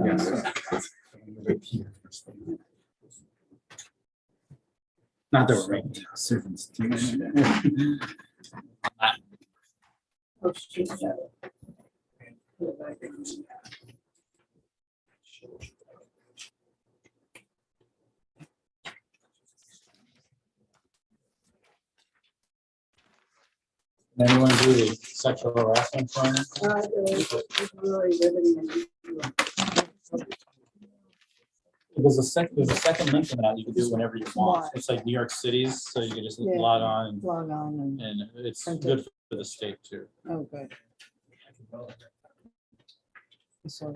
Yes. Not that we're making servants. Oh, she's got it. Anyone do the sexual harassment training? It's really riveting. There's a second link to that you can do whenever you want. It's like New York City's, so you can just Yeah. log on Log on and it's Print it. good for the state too. oh, good. So,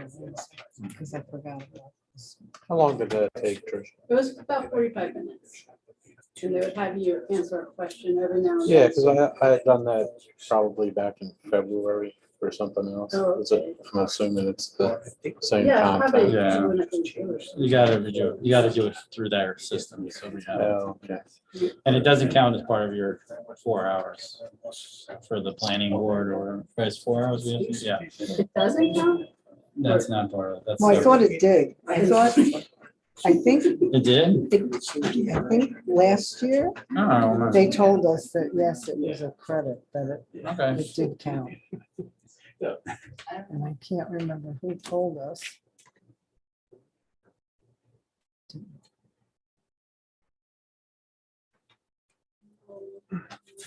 because I forgot about this. How long did that take, Trish? It was about 45 minutes. And they would have you answer a question every now and then. Yeah, because I had done that probably back in February for something else. Oh, okay. I'm assuming it's the same Yeah, probably. content. Yeah. doing it in English. You gotta do it through their system, so we have, Oh, okay. and it doesn't count as part of your 4 hours for the planning board or, it's 4 hours, we have to- yeah, It doesn't count? that's not part of it, that's. Well, I thought it did. I think, It did? I think last year, Oh, they told us that, yes, it was a credit, that okay. it did count. And I can't remember who told us. I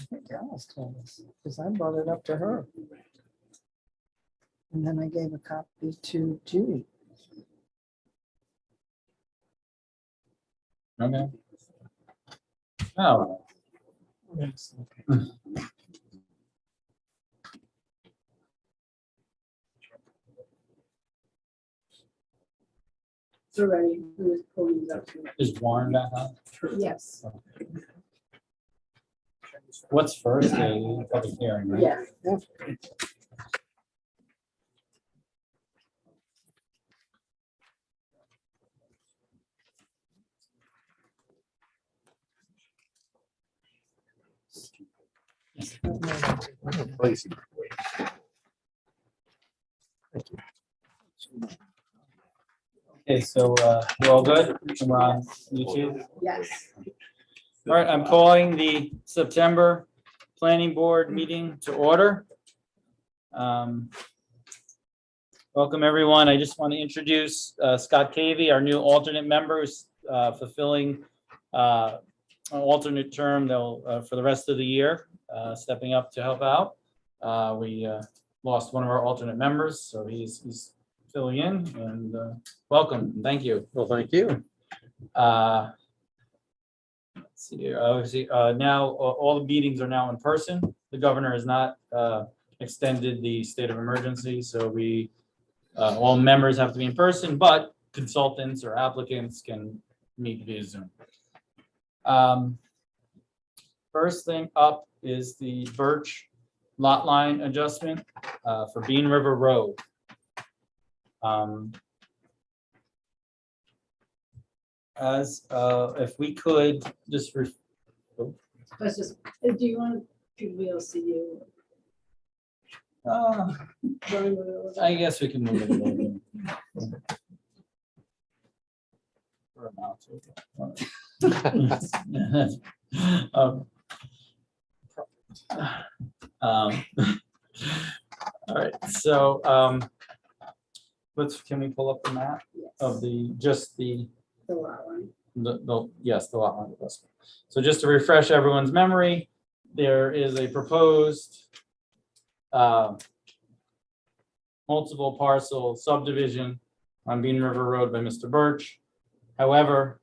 think Alice told us, because I brought it up to her. And then I gave a copy to Judy. Okay. Oh. It's already, I'm just pulling it up. Is Warren back on? Yes, What's first, the public hearing, right? yeah. Please. Okay, so we're all good? We're on YouTube? Yes. All right, I'm calling the September Planning Board meeting to order. Welcome, everyone. I just want to introduce Scott Cavey, our new alternate member, who's fulfilling an alternate term though for the rest of the year, stepping up to help out. We lost one of our alternate members, so he's filling in, and welcome, and thank you. Well, thank you. Let's see here, obviously, now all the meetings are now in person. The governor has not extended the state of emergency, so we, all members have to be in person, but consultants or applicants can meet via Zoom. First thing up is the Birch lot line adjustment for Bean River Road. If we could just Let's just, do you want to be able to see you? I guess we can move it a little bit. For a now, all right, so can we pull up the map of the The lot line. yes, the lot line adjustment. So just to refresh everyone's memory, there is a proposed multiple parcel subdivision on Bean River Road by Mr. Birch. However,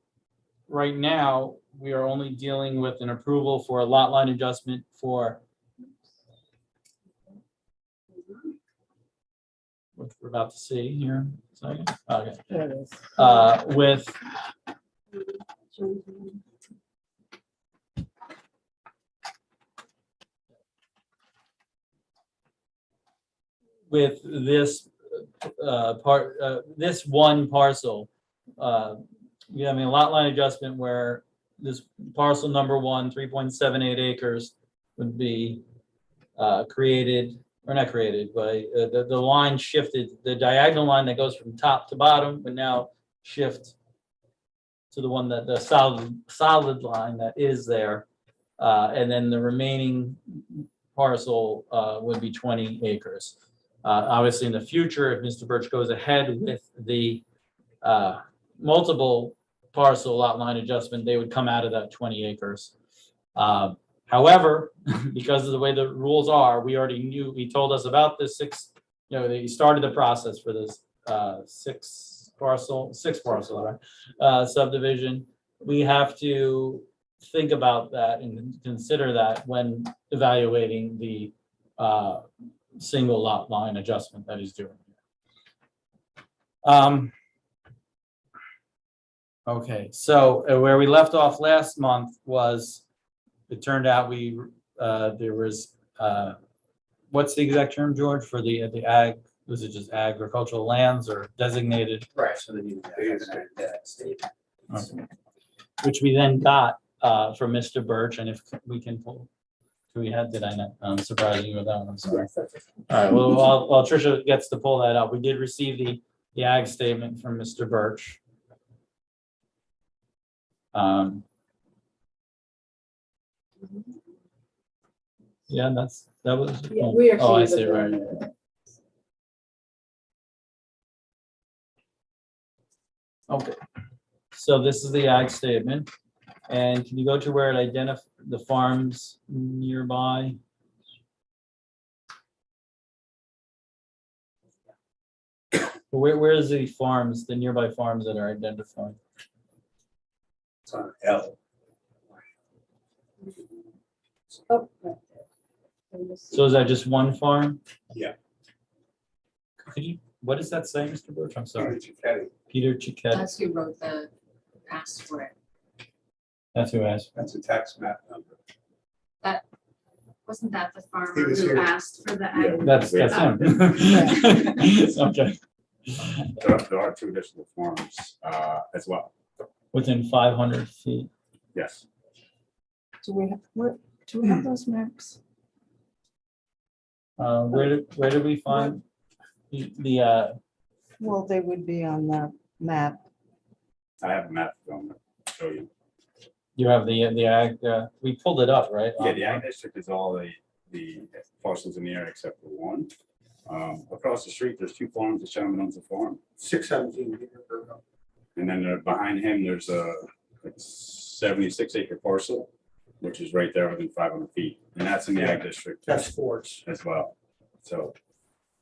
right now, we are only dealing with an approval for a lot line adjustment for what we're about to see here. Okay. There it is. With this this one parcel, we have a lot line adjustment where this parcel number 1, 3.78 acres would be created or not created, but the line shifted, the diagonal line that goes from top to bottom would now shift to the one that, the solid line that is there. And then the remaining parcel would be 20 acres. Obviously, in the future, if Mr. Birch goes ahead with the multiple parcel lot line adjustment, they would come out of that 20 acres. However, because of the way the rules are, we already knew, he told us about this he started the process for this six parcel, right? Subdivision. We have to think about that and consider that when evaluating the single lot line adjustment that he's doing. Okay, so where we left off last month was, it turned out there was, what's the exact term, George, for the ag, was it just agricultural lands or designated? Right, so they need that statement. Okay. Which we then got from Mr. Birch, and if we can pull, did I not, I'm surprising you with that one, I'm sorry. Yes, that's okay. All right, well, while Tricia gets to pull that up, we did receive the ag statement from Mr. Birch. Yeah, that was. Yeah, we Oh, I actually. see, right. Okay, so this is the ag statement, and can you go to where it identifies the farms nearby? Where is the farms, the nearby farms that are identified? It's on L. Oh, right there. So is that just one farm? Yeah. Could you, what does that say, Mr. Birch? I'm sorry. Chiquetti. Peter Chiquette, That's who wrote the, asked for it. that's who asked. That's a tax map number. Wasn't that the He farmer was who here. asked for the Yeah. ag? That's him. Okay, There are two additional forms as well. within 500 feet. Yes. Do we have those maps? Where did we find the, Well, they would be on the map. I have a map to show you. you have the ag, we pulled it up, right? Yeah, the ag district is all the parcels in the area except for one. Across the street, there's two farms. The gentleman owns a farm. 617. And then behind him, there's a 76-acre parcel, which is right there within 500 feet. And that's in the ag district That's Forts. as well. So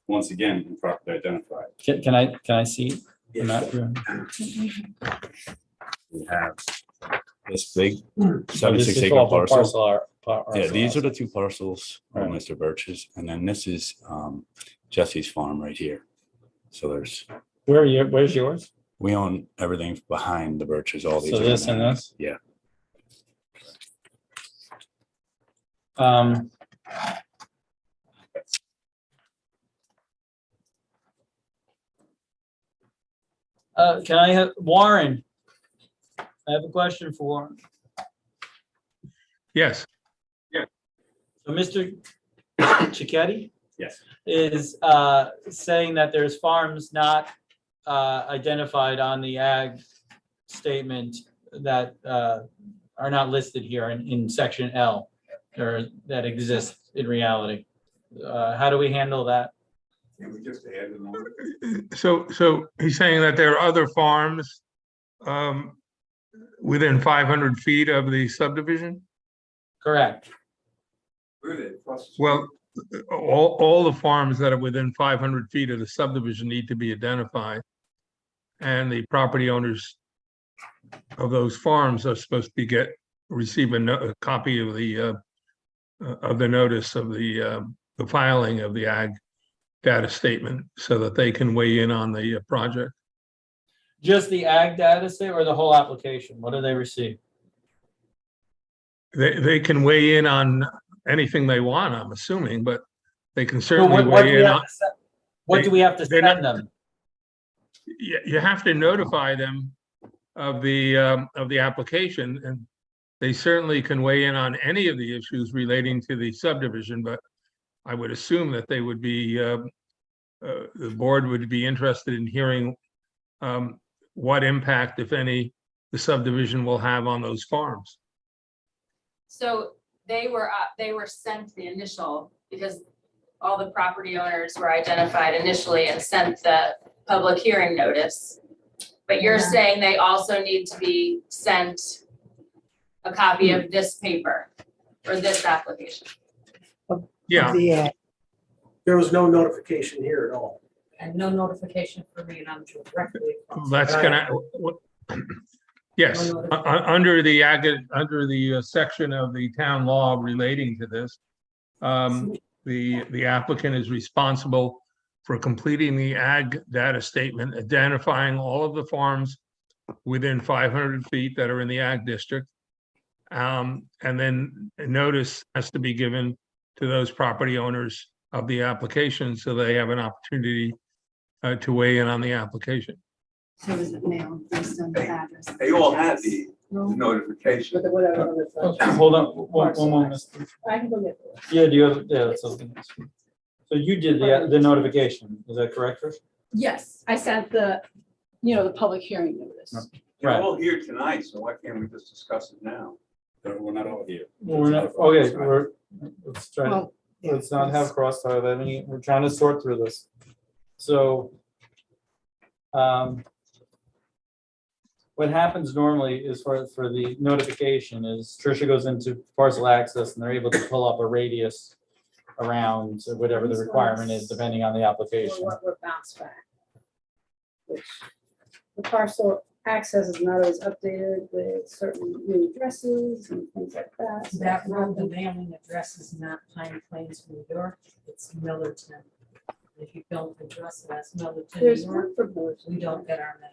once again, improperly identified. Can I see the map? here? We have this big Oh, this 76 is acre all the parcel. parcel Yeah, these are the two parcels on Right. Mr. Birch's, and then this is Jesse's farm right here. So Where's yours? we own everything behind the Birches, all these. So are this in and there. this? Yeah. Can I have, Warren? I have a question for Warren. Yes, So Mr. Chiquetti Yes. is saying that there's farms not identified on the ag statement that are not listed here in section L, or that exist in reality. How do we handle that? Can we just add them on? so he's saying that there are other farms within 500 feet of the subdivision? Correct. Well, all the farms that are within 500 feet of the subdivision need to be identified. And the property owners of those farms are supposed to receive a copy of the notice of the filing of the ag data statement so that they can weigh in on the project. Just the ag data set or the whole application? What do they receive? They can weigh in on anything they want, I'm assuming, but they can So certainly what do weigh we in have on. to se- what do we have to they're send not- them? You have to notify them of the application, and they certainly can weigh in on any of the issues relating to the subdivision, but I would assume that they would be, the board would be interested in hearing what impact, if any, the subdivision will have on those farms. So they were sent the initial, because all the property owners were identified initially and sent the public hearing notice. But you're saying they also need to be sent a copy of this paper or this application? Yeah, Yeah, There was no notification here at all. And no notification for me, and I'm directly. across. that's gonna, yes, under the section of the town law relating to this, the applicant is responsible for completing the ag data statement, identifying all of the farms within 500 feet that are in the ag district. And then a notice has to be given to those property owners of the application, so they have an opportunity to weigh in on the application. So is it mailed based on the address? They all had the notification. With whatever. other Oh, stuff. hold on, one moment. I can go get it. Yeah, do you have, yeah, that's what I was gonna ask you. So you did the notification, is that correct, Trish? Yes, I sent the, the public hearing notice. You're Right. all here tonight, so why can't we just discuss it now? We're not all here. Well, we're not, okay, let's try to. well, yeah, Let's not have crosstalk. I mean, we're trying to sort through this. So, what happens normally is for the notification is Tricia goes into parcel access and they're able to pull up a radius around whatever the requirement is, depending on the application. Or what we're bounced back. Which the parcel access is not always updated with certain new addresses and things like that. So That road, the mailing address is not Pine Plains, New York, it's Millerton. If you don't address it as Millerton, There's New York, one for both. we don't get our mail.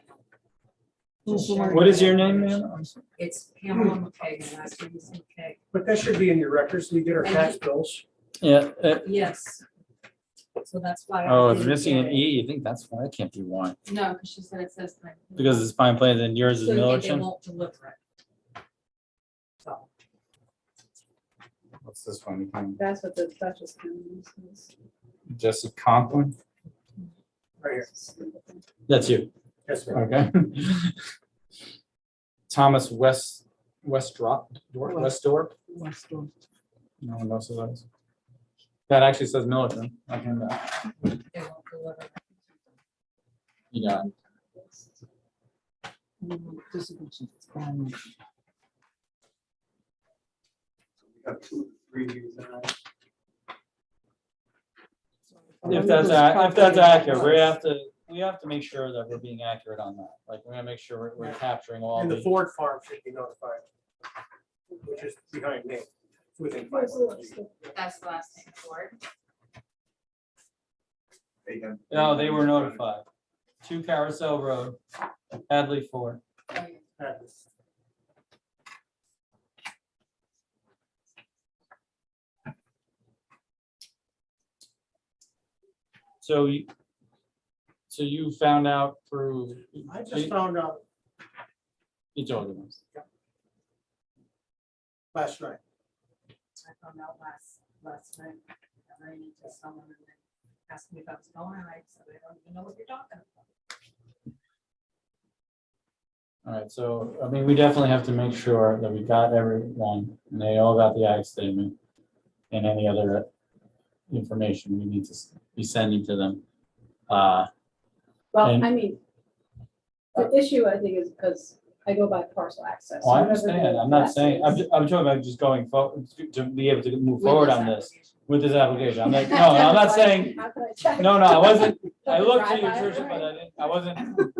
What is your name, ma'am? I'm sorry. It's Pamela McKay, and last name is McKay. But that should be in your records. We get our tax bills. Yeah, Yes. So that's why. I oh, it's didn't missing an get it. E, you think that's why, that can't be why, No, because she said it says. Pine Plains. because it's Pine Plains and yours is So they Millerton. won't deliver it. So. What's this one? That's what the Dutchess County is. Jesse Conklin, Right here. that's you, That's right. okay. Thomas Westorp. No one knows who that is. That actually says Millerton. I can, They won't deliver it. you got it. We got 2 to 3 years now. If that's accurate, we have to make sure that we're being accurate on that. Like, we're gonna make sure we're capturing all And the the. Ford farm should be notified, which is behind me, within 500 feet. That's the last name, Ford. No, they were notified. 2 Carousel Road, Hadley Ford. So you found out through. I just found out You told them. last night. I found out last night. I ran into someone and they asked me if I was going, and I said, I don't even know what you're talking about. All right, so, I mean, we definitely have to make sure that we got everyone, and they all got the ag statement and any other information we need to be sending to them. Well, And- I mean, the issue I think is because I go by parcel access. Well, I Whatever the understand, I'm not address saying, is. I'm talking about just going forward, to be able to move With forward this on this application. with this application. I'm like, no, I'm not saying, How can I check? no, I wasn't, I looked at you, Drive by it, Tricia, but right? I wasn't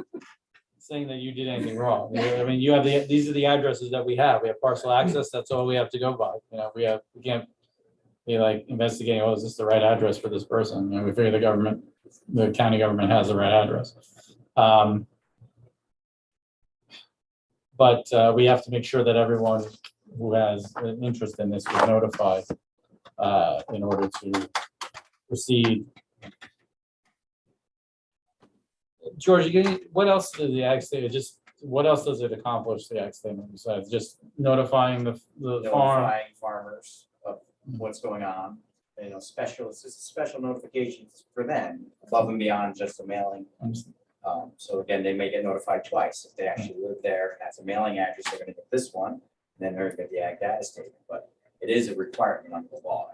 saying that you did anything wrong. I mean, you have these are the addresses that we have. We have parcel access, that's all we have to go by. You know, we can't be like investigating, oh, is this the right address for this person? And we figure the county government has the right address. But we have to make sure that everyone who has an interest in this is notified in order to proceed. George, what else does the ag statement, what else does it accomplish, the ag statement, besides just notifying the farm? Notifying farmers of what's going on. special, it's just special notifications for them above and beyond just a mailing. So again, they may get notified twice. If they actually live there and has a mailing address, they're gonna get this one, and then they're gonna get the ag data statement, but it is a requirement under the law.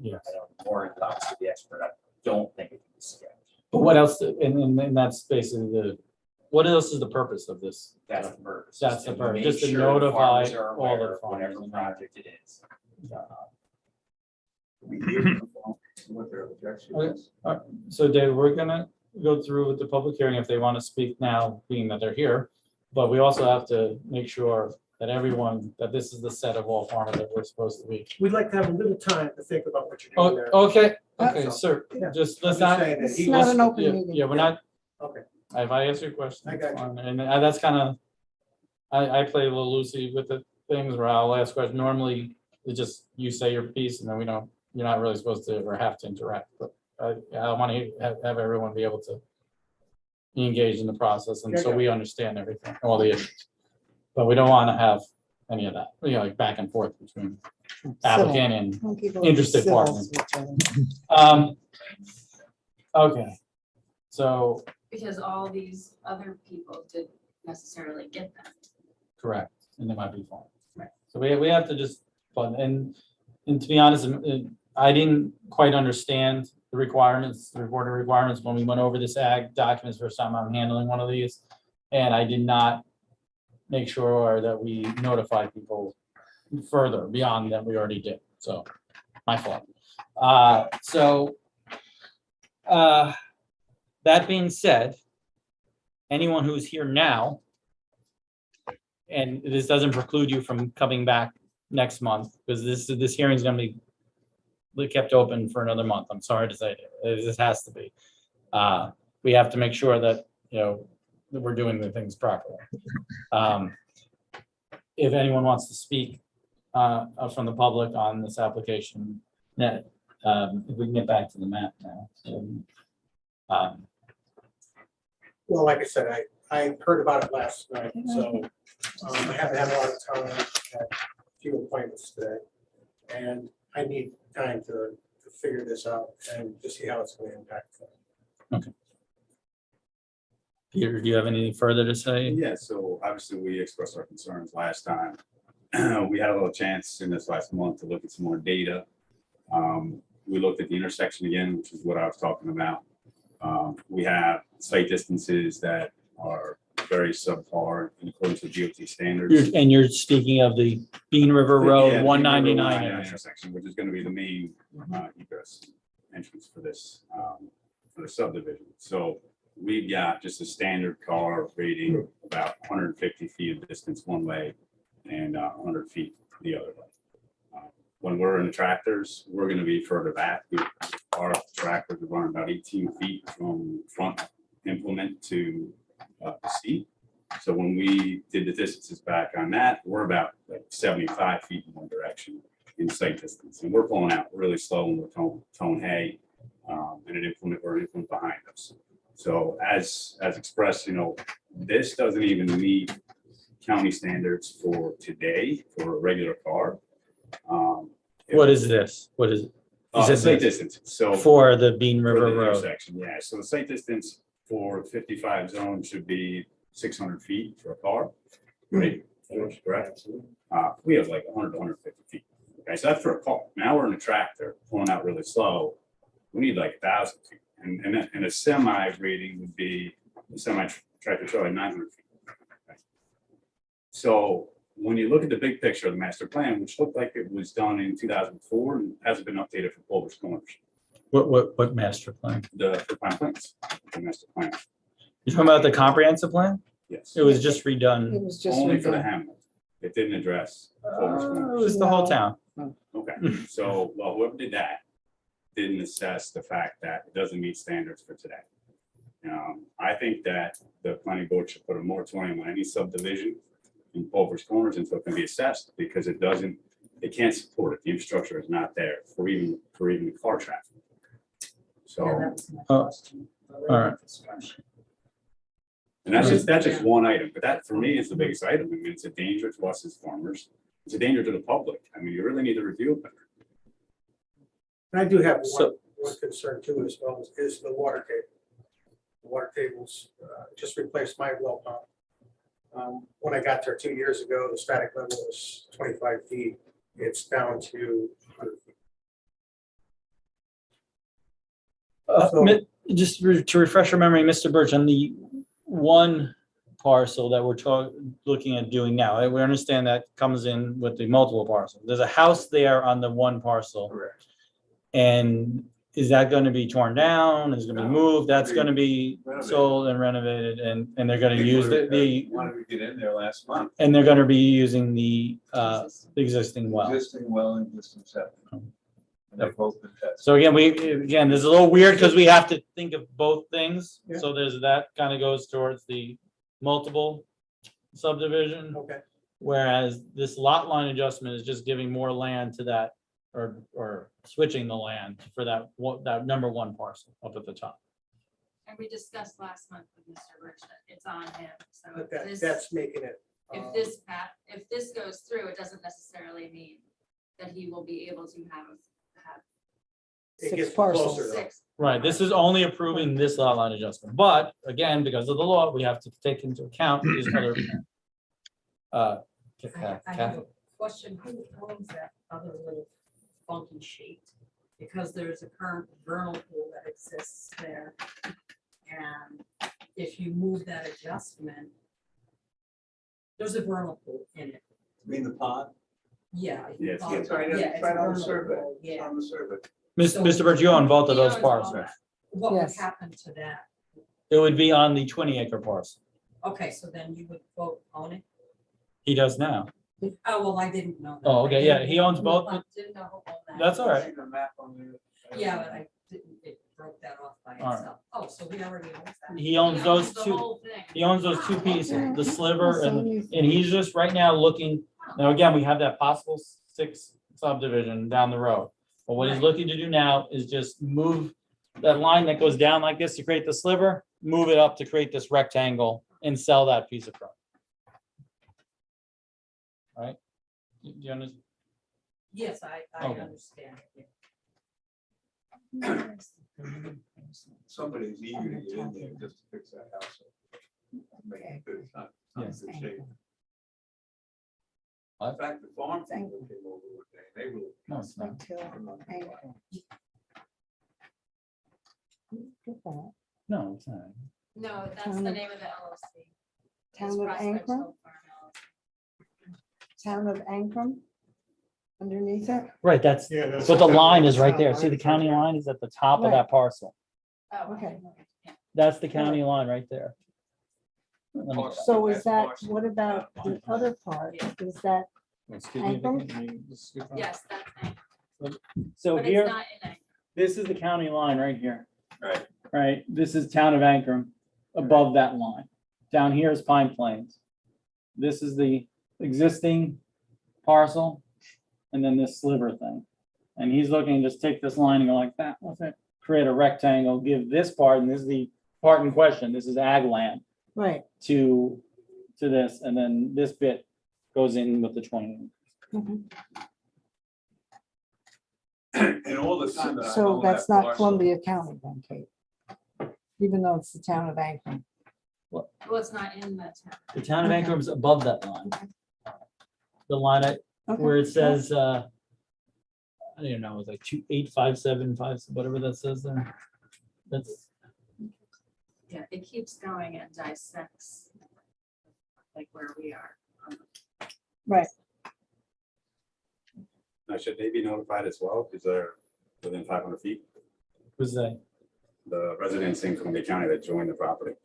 Yes. I don't, Warren talks to the expert, I don't think it can be skipped. But what else, and that's basically what else is the purpose of this? That's the purpose. That's the And purpose, make just to sure the notify farmers are all aware the of Whatever farmers. project it is. So Dave, we're gonna go through with the public hearing if they want to speak now, being that they're here. But we also have to make sure that everyone, that this is the set of all farmers that we're supposed to be. We'd like to have a little time to think about what you're Oh, doing there. okay, That's okay, all. sir, Yeah. just I'm let's just not. saying that It's he not was- an open Yeah, meeting. Yeah, we're not, Okay, if I ask you a question, I got it's you. fine. And that's kind of, I play a little loosey with the things where I'll ask questions. Normally, it's just you say your piece and then we don't, you're not really supposed to or have to interact, but I want to have everyone be able to be engaged in the process and so we understand everything, all the issues. But we don't want to have any of that, like back and forth between applicant and Some people interested civil parties. to each other. Okay, so, Because all these other people didn't necessarily get them. correct, and they might be fine. Right. So we have to just, and to be honest, I didn't quite understand the requirements, the reporting requirements when we went over this ag documents first time I'm handling one of these. And I did not make sure that we notified people further beyond that we already did, so my fault. That being said, anyone who's here now, and this doesn't preclude you from coming back next month, because this hearing is gonna be kept open for another month. I'm sorry to say, this has to be. We have to make sure that, that we're doing the things properly. If anyone wants to speak from the public on this application, if we can get back to the map now. So, well, like I said, I heard about it last night, so I haven't had a lot of time, had a few appointments today. And I need time to figure this out and to see how it's going to impact them. Peter, do you have anything further to say? Yeah, so obviously we expressed our concerns last time. We had a little chance in this last month to look at some more data. We looked at the intersection again, which is what I was talking about. We have site distances that are very subpar in accordance with DOT standards. And you're speaking of the Bean River Yeah, Road the 199 River intersection. intersection, which is going to be the main egress entrance for this, for the subdivision. So we've got just a standard car rating about 150 feet of distance one way and 100 feet the other way. When we're in the tractors, we're going to be further back. Our tractors are running about 18 feet from front implement to the seat. So when we did the distances back on that, we're about like 75 feet in one direction in sight distance. And we're pulling out really slow when we're towing hay and we're an implement behind us. So as expressed, this doesn't even meet county standards for today for a regular car. What is this? What is it? Is it Sight the- distance, so. For the Bean For River the Road? intersection, yeah, so the sight distance for 55 zone should be 600 feet for a car, right? Correct. We have like 100 to 150 feet. Okay, so that's for a car. Now we're in a tractor pulling out really slow. We need like 1,000 feet. And a semi rating would be, a semi tractor trailer 900 feet. Okay. So when you look at the big picture of the master plan, which looked like it was done in 2004 and hasn't been updated for Pulver's Corners, What master plan? the Pine Plains, the master plan, You talking about the comprehensive plan? yes. It was just It redone. was just. Only for the redone. hamlet. It didn't address Pulver's It Corners. was the whole town. Okay, so, well, whoever did that didn't assess the fact that it doesn't meet standards for today. I think that the planning board should put a moratorium on any subdivision in Pulver's Corners until it can be assessed, because it can't support it. The infrastructure is not there for even the car traffic. So, Yeah, that was my Oh, question. The all right. infrastructure. and that's just one item, but that for me is the biggest item. I mean, it's a danger to us as farmers. It's a danger to the public. I mean, you really need to review it better. And I do have So- one concern too as well, is the water table. The water tables, just replaced my well pump. When I got there 2 years ago, the static level was 25 feet. It's down to 100 feet. So- Just to refresh your memory, Mr. Birch, on the one parcel that we're looking at doing now, we understand that comes in with the multiple parcels. There's a house there on the one parcel. Correct. And is that going to be torn down? Is it going to be moved? That's going to be Renovated. sold and renovated and they're going to use the, Wanted to get in there last month. and they're going to be using the existing well. Existing well and existing septic. And they've both been tested. So again, this is a little weird because we have to think of both things. Yeah. So there's that kind of goes towards the multiple subdivision. Okay. Whereas this lot line adjustment is just giving more land to that or switching the land for that number one parcel up at the top. And we discussed last month with Mr. Birch that it's on him, so But if this, that's making it. if this goes through, it doesn't necessarily mean that he will be able to have It 6 gets parcels. closer though. 6. Right, this is only approving this lot line adjustment, but again, because of the law, we have to take into account these other. I have Kathy? a question, who owns that other little funky sheet? Because there's a current vernal pool that exists there. And if you move that adjustment, there's a vernal pool in it. You mean the pond? Yeah. Yeah, it's- It's right, Yeah, it's right on the vernal survey. pool, It's Yeah. on the survey. Mr. Birch, you own both of He those owns all parcels. that. What would Yes. happen to that? It would be on the 20-acre parcel. Okay, so then you would both own it? He does now. Oh, well, I didn't know that. Oh, okay, yeah, he owns both. I didn't know who owned that. That's all right. See the map on there? Yeah, but I didn't, it broke that off by All right. itself. Oh, so he already owns that? He owns those the two. whole thing. He owns those two pieces, the sliver So and you- he's just right now looking, now again, we have that possible 6 subdivision down the road. But what he's Right. looking to do now is just move that line that goes down like this to create the sliver, move it up to create this rectangle and sell that piece of property. Right? Do you understand? Yes, I Okay. understand. Somebody's eager to get in there just to fix that house. Make it good, it's not in Yes. good shape. What? In fact, the farm people came over one day, they were. No, it's not. Until April. Look at that. No, it's not. No, that's Town the of- name of the LLC. It's Town of Prospect Ankrum, Hill Farm LLC. town of Ankrum, underneath it. Right, that's, Yeah, that's- but the line is right that's there. how See, the it's county right line is at the top of Right. that parcel. Oh, Okay. That's the county line right there. Let me- So is that, what about the other part? Is that, Excuse me, Ankrum? can you just scoot on? Yes, that's Ankrum, So but here, it's not in Ankrum. this is the county line right here. Right. Right, this is town of Ankrum above that line. Down here is Pine Plains. This is the existing parcel and then this sliver thing. And he's looking to just take this line and go like that, what's it? Create a rectangle, give this part, and this is the part in question, this is ag land right, to this, and then this bit goes in with the 20. mhm. And all the time that I So own that's that not parcel- Columbia County then, Kate? Even though it's the town of Ankrum. Well, it's not in the town. The town of Okay. Ankrum is above that line. The line where it says, I don't even know, it's like 28575, whatever that says there. That's, Yeah, it keeps going and dissects like where we are. Right, Now, should they be notified as well, because they're within 500 feet? who's that? The residents in Columbia County that joined the property.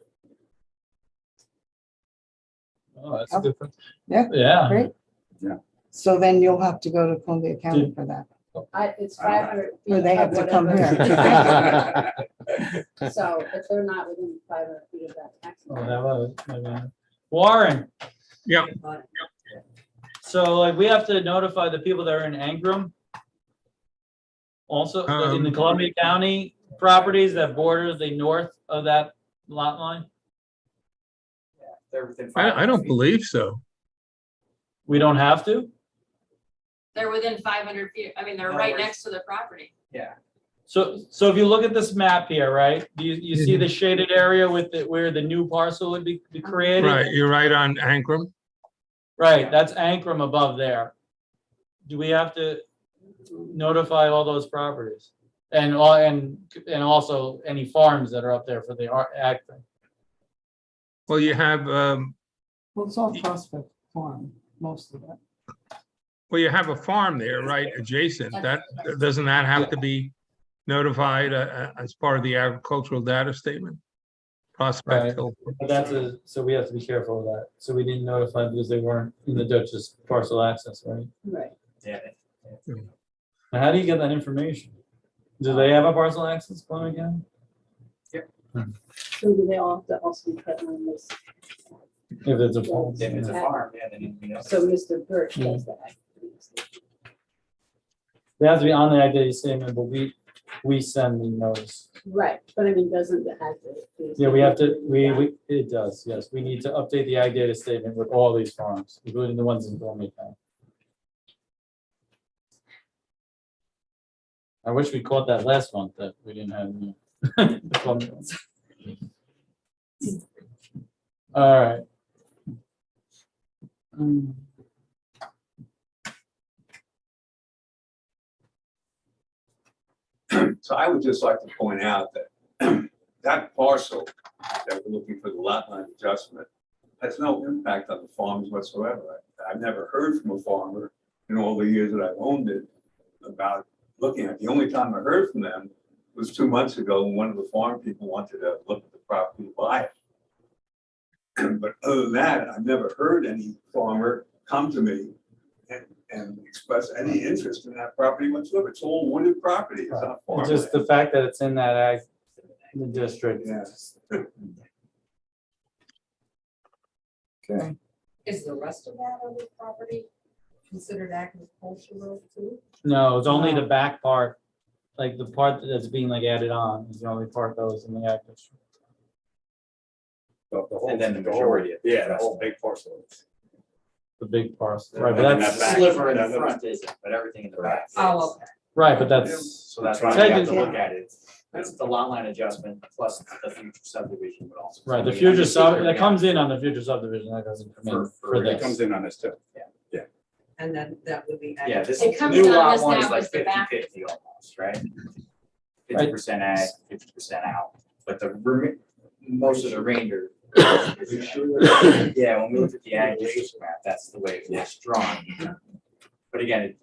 Oh, that's a good. point. Yeah, Yeah. great. Yeah. So then you'll have to go to Columbia County for that. It's 500. Or they have to come whatever. here. So if they're not within 500 feet of that Oh, maximum. that was, maybe. Warren. Yeah. But So like we have to notify the people that are in Ankrum. Also, in the Columbia County properties that border the north of that lot line, They're within I 500 don't feet. believe so. we don't have to? They're within 500 feet. I mean, they're No, right we're- next to the property. Yeah, So if you look at this map here, right, you see the shaded area with the, where the new parcel would be created? Right, you're right on Ankrum. Right, that's Ankrum above there. Do we have to notify all those properties? And all, and also any farms that are up there for the ag thing? Well, you have, Well, it's all Prospect Farm, most of that. well, you have a farm there, right, adjacent. Doesn't that have to be notified as part of the agricultural data statement? Prospect Right. Hill. But so we have to be careful of that. So we didn't notify because they weren't in the Dutchess parcel access, right? Right. yeah. Now, how do you get that information? Do they have a parcel access plan again? So do they all have to also be present on this? If it's a farm. If it's a farm, yeah, then you know. So Mr. Birch does that. They have to be on the ag data statement, but we send the notice. Right, but I mean, doesn't the ag data? Yeah, we have to, it does, yes. We need to update the ag data statement with all these farms, including the ones in Dormy County. I wish we caught that last month that we didn't have. The Dormy ones. All right. So I would just like to point out that that parcel that we're looking for the lot line adjustment has no impact on the farms whatsoever. I've never heard from a farmer in all the years that I've owned it about looking at it. The only time I heard from them was 2 months ago when one of the farm people wanted to look at the property to buy it. But other than that, I've never heard any farmer come to me and express any interest in that property whatsoever. It's all wooded property. It's not It's just farmland. the fact that it's in that ag district. Yes. Okay. Is the rest of that other property considered agricultural too? No, it's only the back part, like the part that's being like added on is the only part that was in the ag district. And then the majority of. Yeah, the whole big parcel. The big parcel, right, but And that's, that back- Sliver in that- the front isn't, but everything in the back. is. Oh, okay. right, but that's, So that's why we have to Technically- look at it. It's the lot line adjustment plus the future subdivision, but also. right, the we future understand sub, where that we comes are. in on the future subdivision, that doesn't come in For- for It comes this. in on this too. And then that would be. Yeah, this It comes new on lot this one now is like as the back. 50-50 almost, right? 50% ag, 50% out, but most of the remainder. Yeah, when we look at the ag district map, that's the way it's drawn. But again,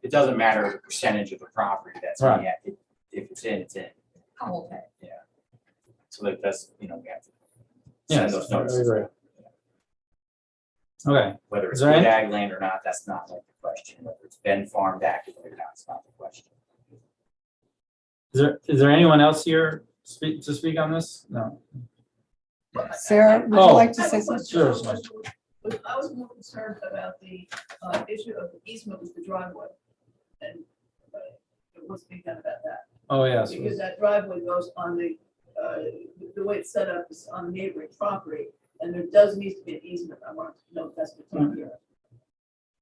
it doesn't matter the percentage of the property that's in the ag. If it's in, it's in. Oh, okay. So that that's, we have to Yes, send those I notices. agree. Okay, Whether it's Is there good any- ag land or not, that's not like the question. Whether it's been farmed actively or not, it's not the question. is there anyone else here to speak on this? No. Sarah, would you Oh. like to say something? Sure, Smith. I was more concerned about the issue of the easement with the driveway. And what's being done about that? Oh, yes. Because that driveway goes on the way it's set up is on neighboring property. And there does need to be an easement. I want to know if that's what's on here.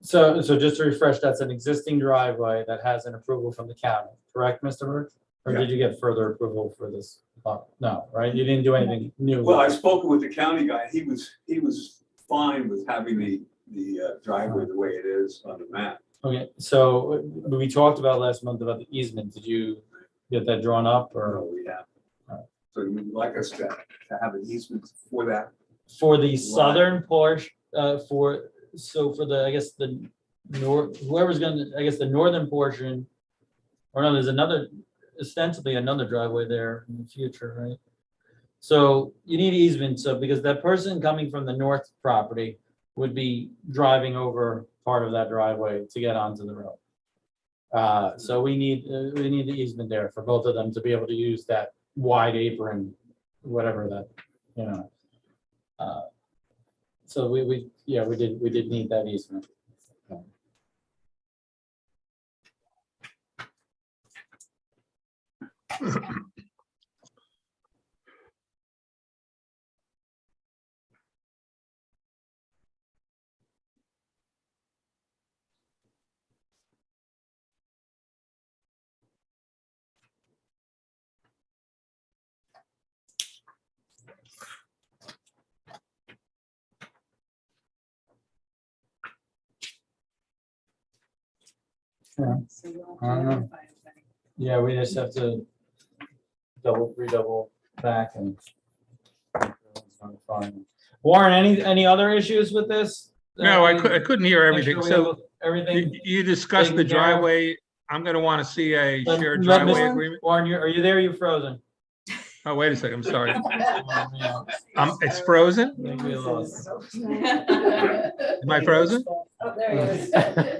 So just to refresh, that's an existing driveway that has an approval from the county, correct, Mr. Birch? Or did you get further approval for this? No, right? You didn't do anything new. Well, I've spoken with the county guy. He was fine with having the driveway the way it is on the map. Okay, so we talked about last month about the easement. Did you get that drawn up or? Or we have. So you'd like us to have an easement for that? For the southern portion, for the, I guess, the whoever's gonna, I guess, the northern portion, or no, there's another, ostensibly another driveway there in the future, right? So you need easement, so because that person coming from the north property would be driving over part of that driveway to get onto the road. So we need the easement there for both of them to be able to use that wide apron, whatever that, you know. So we did need that easement. Yeah. So you'll I don't have to know. notify everybody. Yeah, we just have to redouble back and. Warren, any other issues with this? No, I couldn't hear Make sure everything. we So have everything. you discussed the taken care of? driveway. I'm gonna want to see a Let- shared let driveway Mr. agreement. Warren, are you there? You're frozen. Oh, wait a second, I'm sorry. Yeah, It's frozen? I think we lost. Am I frozen? Oh, there he is.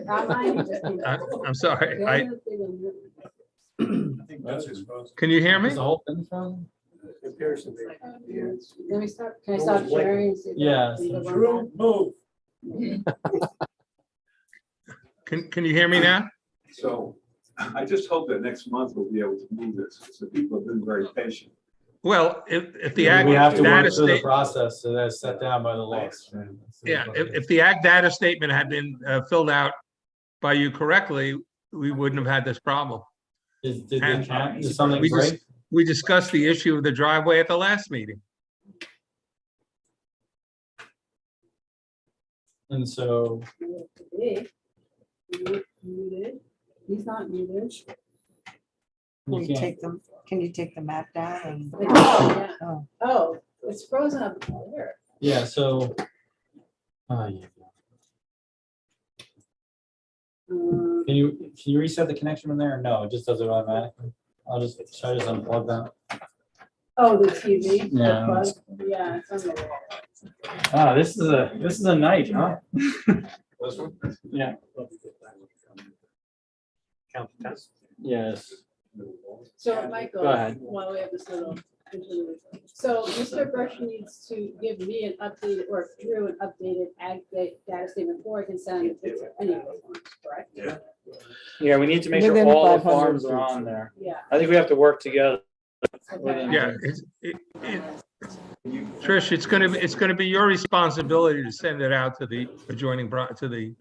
Not mine, he just came back. I'm sorry. The I, other thing on I think that's his phone. can you hear me? Is the whole thing frozen? It appears to be. the- Let me stop, can I stop sharing? and see if Yeah. we can go Drew, move. Can you hear me now? So I just hope that next month we'll be able to move this, because the people have been very patient. Well, if the We ag have to data work through the state, process, so that's set down by the law. yeah, if the ag data statement had been filled out by you correctly, we wouldn't have had this problem. Did And something we just- break? We discussed the issue of the driveway at the last meeting. And so, Hey, muted. He's not muted. Can you you can't, take them, can you take the map down and? Yeah. Oh. Oh, it's frozen up there. yeah, so. Yeah. Can you reset the connection from there? No, it just does it automatically. Should I just unplug that? Oh, the TV. the Yeah. plug? Yeah, it's on the wall. Ah, this is a night, huh? Yeah. Count the test. Yes. So Michael, Go ahead. while we have this little interlude. So Mr. Brush needs to give me an updated, or Drew an updated ag data statement before I can send it to any of the farms, correct? Yeah. Yeah, we need to make sure Within all the 500 farms are feet. on there. Yeah. I think we have to work together. Okay. Yeah, Trish, it's gonna be your responsibility to send it out to the adjoining, to the.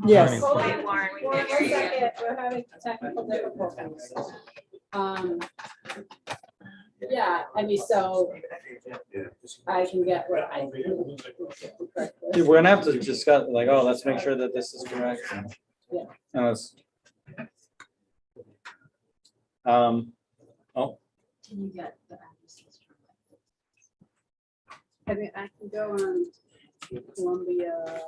Yes. adjoining Hold farm. on, Warren, we one can't hear you. second, we're having technical difficulties. Yeah, I mean, so I can get what I. Dude, we're gonna have to discuss, like, oh, let's make sure that this is correct. Yeah. And let's. Can you get the I mean, I can go on Columbia.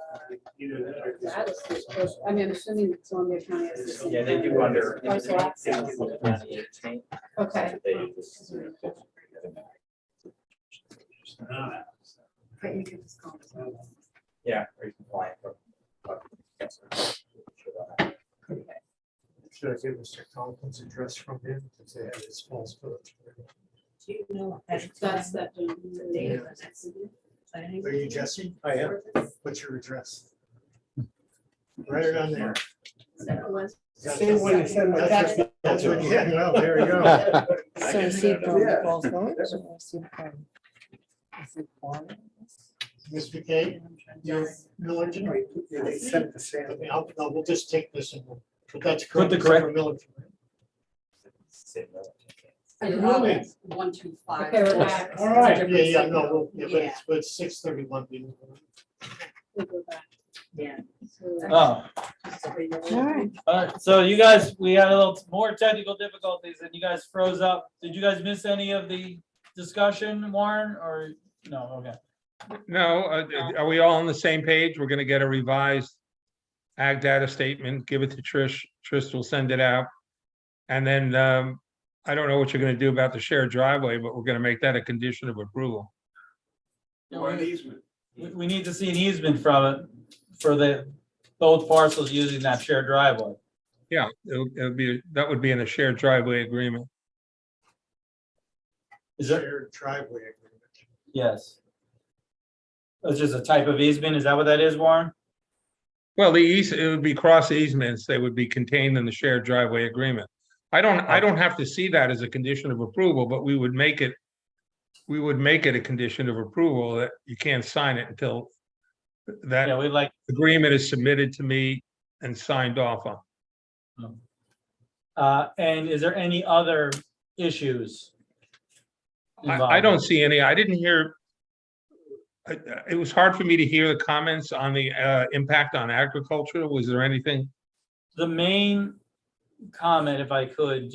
Data State, I mean, I'm assuming Columbia County has the same. Yeah, they do under. Parcel access. Okay. But you can just call it. Yeah, or you can fly it from. Should I give Mr. Tompkins address from him to say his false village? Do you know? That's that. Are you Jesse? I am. What's your address? Write it on there. Same one you said. That's what, yeah, well, there you go. So is he from Yeah. Falls Village or is he from? Is he from? Ms. McKay, your Millington, right? Yeah, they sent the same. No, we'll just take this and we'll, but that's Put correct. the except for correct- Millington. Okay. 125. Okay, we're back. All right, yeah, no, yeah, but it's 6:31. We'll go back. Yeah. Oh, All right. so you guys, we had a little more technical difficulties and you guys froze up. Did you guys miss any of the discussion, Warren, or no? Okay. No, are we all on the same page? We're gonna get a revised ag data statement, give it to Trish. Trish will send it out. And then, I don't know what you're gonna do about the shared driveway, but we're gonna make that a condition of approval. Or an easement. We need to see an easement from it for both parcels using that shared driveway. Yeah, that would be in a shared driveway agreement. Is there? Shared driveway agreement. Yes. It's just a type of easement. Is that what that is, Warren? Well, it would be cross easements. They would be contained in the shared driveway agreement. I don't have to see that as a condition of approval, but we would make it a condition of approval that you can't sign it until Yeah, that we'd like, agreement is submitted to me and signed off on. and is there any other issues? I don't see any. I didn't hear. It was hard for me to hear the comments on the impact on agriculture. Was there anything? The main comment, if I could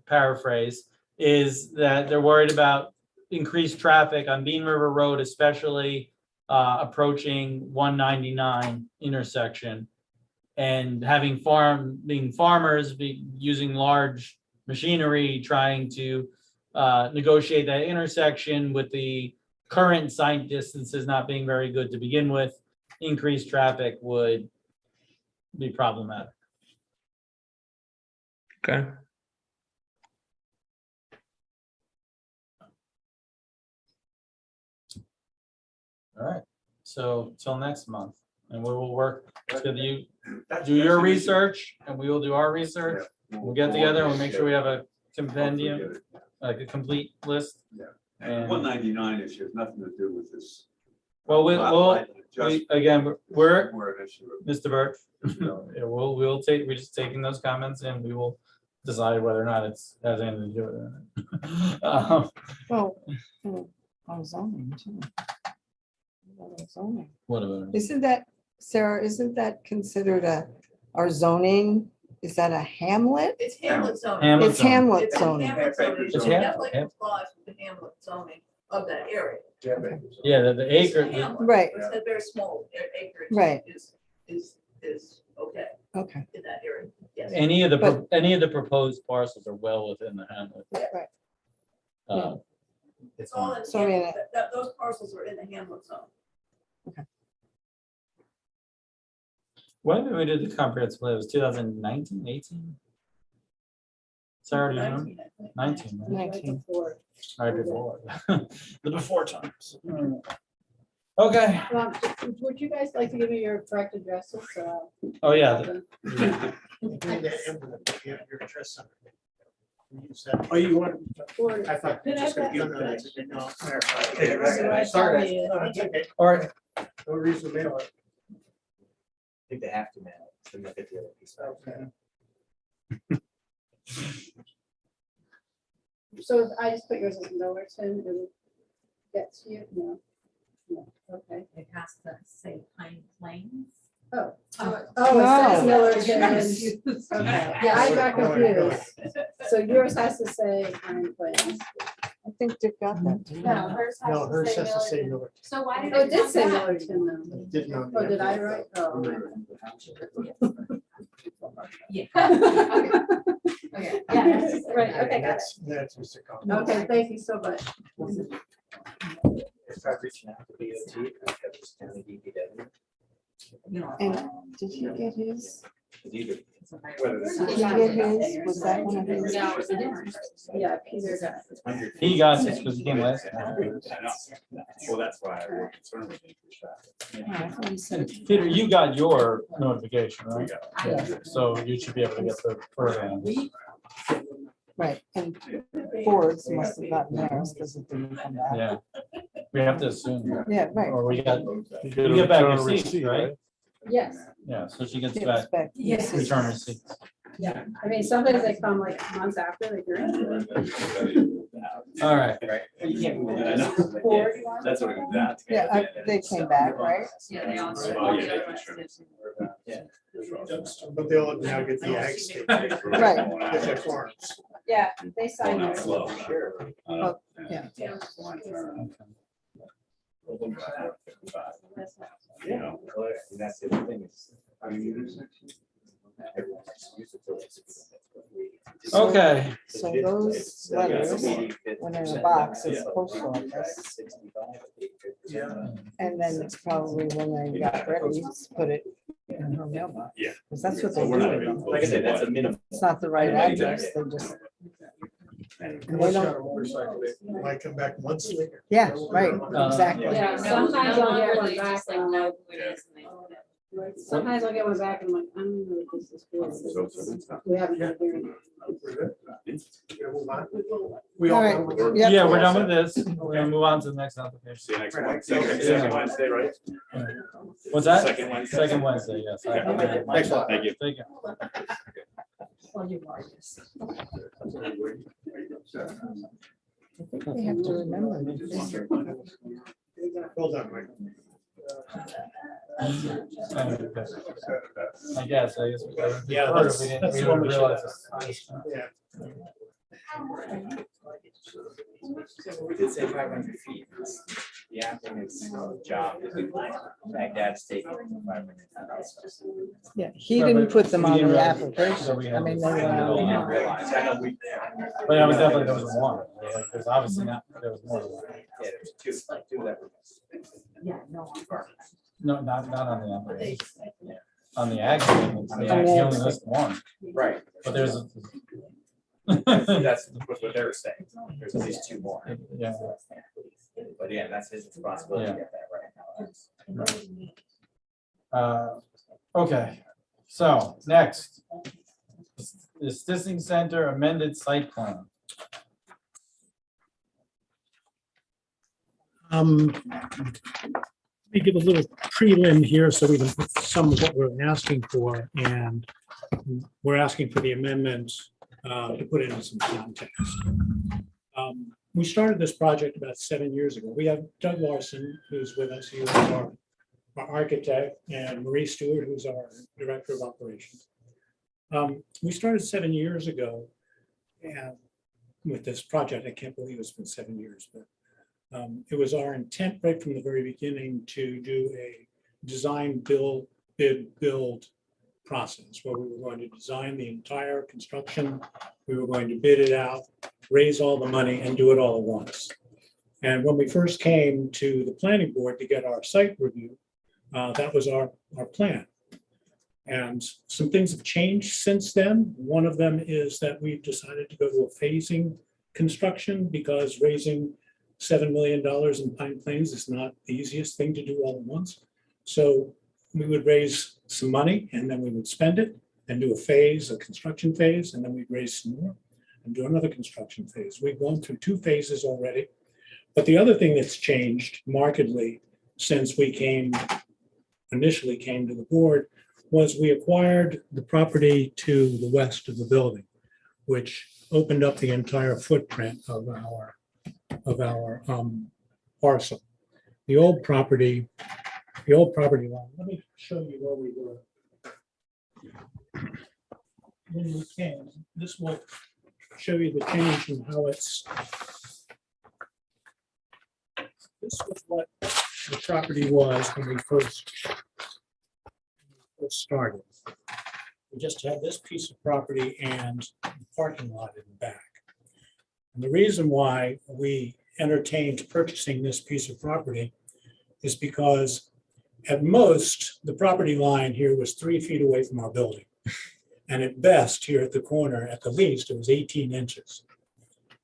paraphrase, is that they're worried about increased traffic on Bean River Road, especially approaching 199 intersection. And being farmers, using large machinery, trying to negotiate that intersection with the current sight distances not being very good to begin with, increased traffic would be problematic. Okay, All right, so till next month, and we will work with you, That's- do your that's an issue. research, and we will do our research. We'll get together and we'll make sure we have a compendium, like a complete list. Yeah. And- 199 issue has nothing to do with this. Well, again, we're, We're an issue. Mr. Burke, yeah, we'll take, we're just taking those comments and we will decide whether or not it's has anything to do with it. Well, on zoning too. Zoning. What about it? Isn't that, Sarah, isn't that considered our zoning? Is that a hamlet? It's Hamlet zoning. Hamlet It's hamlet It's zoning. Hamlet zoning. It's It Ham- definitely Ham- complies with the Hamlet zoning of that area. Yeah, the It's acre, Hamlet. Right. It's a very small acreage. Right. Is okay Okay, in that area, yes. any of But- any of the proposed parcels are well within the hamlet. right. It's all in, So, I mean, those parcels are in the Hamlet zone. When did we do the comprehensive plan? It was 2019, 18? Sarah, do you know? 19, I think. 19, right? 19. Before. Right before, the before times. Okay, Would you guys like to give me your correct addresses? oh, yeah, You need that envelope, your address on it. Use that. Oh, you want? Or- I thought. Could I just gonna have be that- on the- no, Right, sorry. Sorry. yeah. No, it's okay. all right, No reason to mail it. I think they have to mail it to make it the other piece. Okay. So if I just put yours as Millerton, it would get to you? No. No, okay. It has to say Pine Plains. Oh, Oh, it says Yes. Millerton. Okay, yeah, I got confused. So yours has to say Pine Plains. I think Dick got that. too. No, hers has No, to hers say has to say Millerton. Miller. So why did Oh, it it did come say back? Millerton though. Did not. Oh, did I write? Oh. Yeah. Okay, yeah, that's- right, okay, got it. That's Mr. Collins. Okay, thank you so much. Start reaching out to DOT, Pepper's County DPW. You know, And did he get his? Either- it's a very- Whether it's Did he get his? Was that one of his? No, it's a different. Yeah, Peter got it. 100 he feet. got it because he came last I time. know. Well, that's why I was concerned with increased traffic. Oh, I thought he said it. Peter, you got your notification, We right? got- Yeah, so you should be able to get the further one. Right, and Ford's must have gotten theirs because it didn't come back. Yeah. We have to assume, Yeah, right. or we get back receipts, right? Yes, Yeah, so she gets Get back respect. Yes. return receipts. I mean, sometimes they come like months after they hear it. All right, Right. You can't move it. I know. Ford, you want? That's what it was at. Yeah, they came back, right? Yeah, they all. Oh, yeah, they can share. Yeah. But they'll now get the ag state. Right. Get their forms. Yeah, they Going signed out it. slow. Sure. Oh, yeah. You know, And that's the other thing is. everyone likes to use it till it's- okay, So those letters went in a box at the post office, Yeah. and then it's probably when they got ready, put it in her mailbox. Yeah. Because that's what they So we're not do. even with them. Like I said, that's a minimum. It's not the right address, they just, and they don't, Might come back months later. yeah, right, exactly. Yeah, No, sometimes no I'll get longer, one they back. just like know who it is and they. Sometimes I'll get one back and I'm like, I don't know what this is for. We haven't had a hearing. We All all. right. know. Yep. yeah, we're done with this. We're gonna move on to the next application. See you next Right. month. Second Wednesday, right? What's that? Second Wednesday. Second Wednesday, yes. Okay. Thanks a lot. Thank you. Thank you. Well, you are, yes. I think they have to remember that this- Well done, Mike. I guess. Yeah, First, we didn't that's the really one we should realize have. this. Yeah. So we did say 500 feet. The applicant's job is Baghdad's taking 500. Yeah, he Right, didn't but put them we on didn't the realize- application. so we I had- mean, they We didn't were, realize, I know we. But I was definitely, there was one, because obviously not, there was more than one. Yeah, there's two that were. No, not on the application. On the ag, agreement, On the he ag- only lists one, Right. but there's a. That's what they were saying. There's at least two more. Yeah. But yeah, that's his responsibility to get that right. Okay, so next. The Stissing Center amended site plan. Let me give a little prelim here so we can put some of what we're asking for, and we're asking for the amendment to put it in some context. We started this project about 7 years ago. We have Doug Larson, who's with us, he was our architect, and Marie Stewart, who's our director of operations. We started 7 years ago, and with this project, I can't believe it's been 7 years, but it was our intent right from the very beginning to do a design, build, bid, build process where we were going to design the entire construction. We were going to bid it out, raise all the money and do it all at once. And when we first came to the planning board to get our site review, that was our plan. And some things have changed since then. One of them is that we've decided to go to a phasing construction because raising $7 million in Pine Plains is not the easiest thing to do all at once. So we would raise some money and then we would spend it and do a phase, a construction phase, and then we'd raise some more and do another construction phase. We've gone through 2 phases already. But the other thing that's changed markedly since we initially came to the board was we acquired the property to the west of the building, which opened up the entire footprint of our parcel. The old property line, let me show you where we were. When we came, this will show you the change in how this was what the property was when we first started. We just had this piece of property and the parking lot in the back. And the reason why we entertained purchasing this piece of property is because at most, the property line here was 3 feet away from our building. And at best, here at the corner, at the least, it was 18 inches.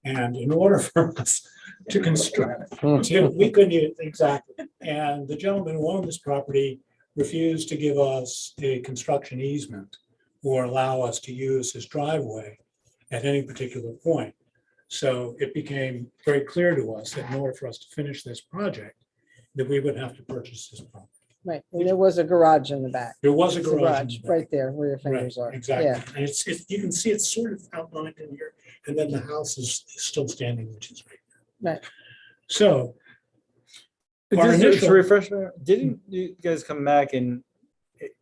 And in order for us to construct, we couldn't even, exactly. And the gentleman who owned this property refused to give us a construction easement or allow us to use his driveway at any particular point. So it became very clear to us that in order for us to finish this project, that we would have to purchase this property. right, and there was a garage in the back. There was a It's garage. in the back. right there where your Right, fingers are. exactly. Yeah, And it's, you can see it's sort of outlined in here, and then the house is still standing, which is right. right. So our Just to initial- refresh, didn't you guys come back and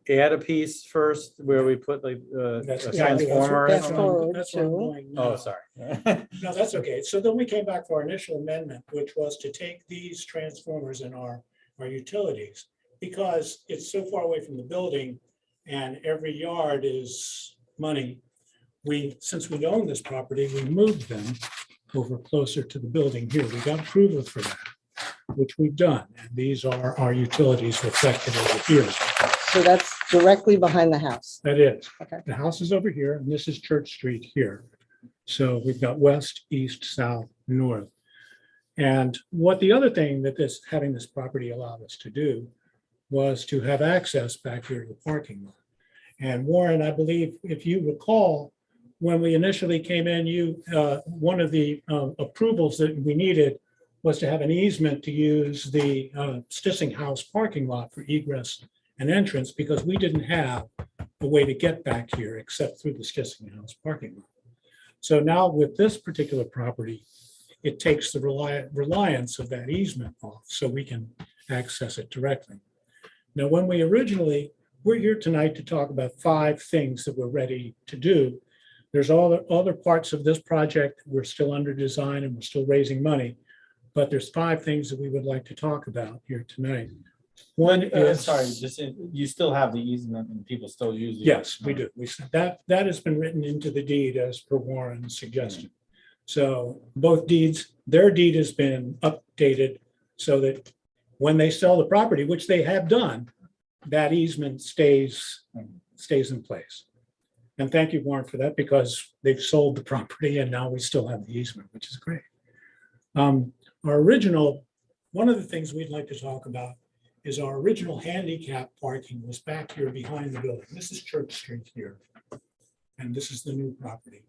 add a piece first where we put like a That's exactly- transformer? that's in? what I'm- Forward that's where I'm to- going now. Oh, sorry. No, that's okay. So then we came back for our initial amendment, which was to take these transformers in our utilities. Because it's so far away from the building and every yard is money. Since we own this property, we moved them over closer to the building here. We got approval for that, which we've done. And these are our utilities reflected over here. So that's directly behind the house. That is. Okay. The house is over here and this is Church Street here. So we've got west, east, south, north. And what the other thing that having this property allowed us to do was to have access back here to the parking lot. And Warren, I believe, if you recall, when we initially came in, one of the approvals that we needed was to have an easement to use the Stissing House parking lot for egress and entrance because we didn't have a way to get back here except through the Stissing House parking lot. So now with this particular property, it takes the reliance of that easement off so we can access it directly. Now, when we're here tonight to talk about 5 things that we're ready to do. There's other parts of this project, we're still under design and we're still raising money. But there's 5 things that we would like to talk about here tonight. One is. Sorry, you still have the easement and people still use it? Yes, we do. That has been written into the deed as per Warren's suggestion. So both deeds, their deed has been updated so that when they sell the property, which they have done, that easement stays in place. And thank you, Warren, for that, because they've sold the property and now we still have the easement, which is great. One of the things we'd like to talk about is our original handicap parking was back here behind the building. This is Church Street here. And this is the new property.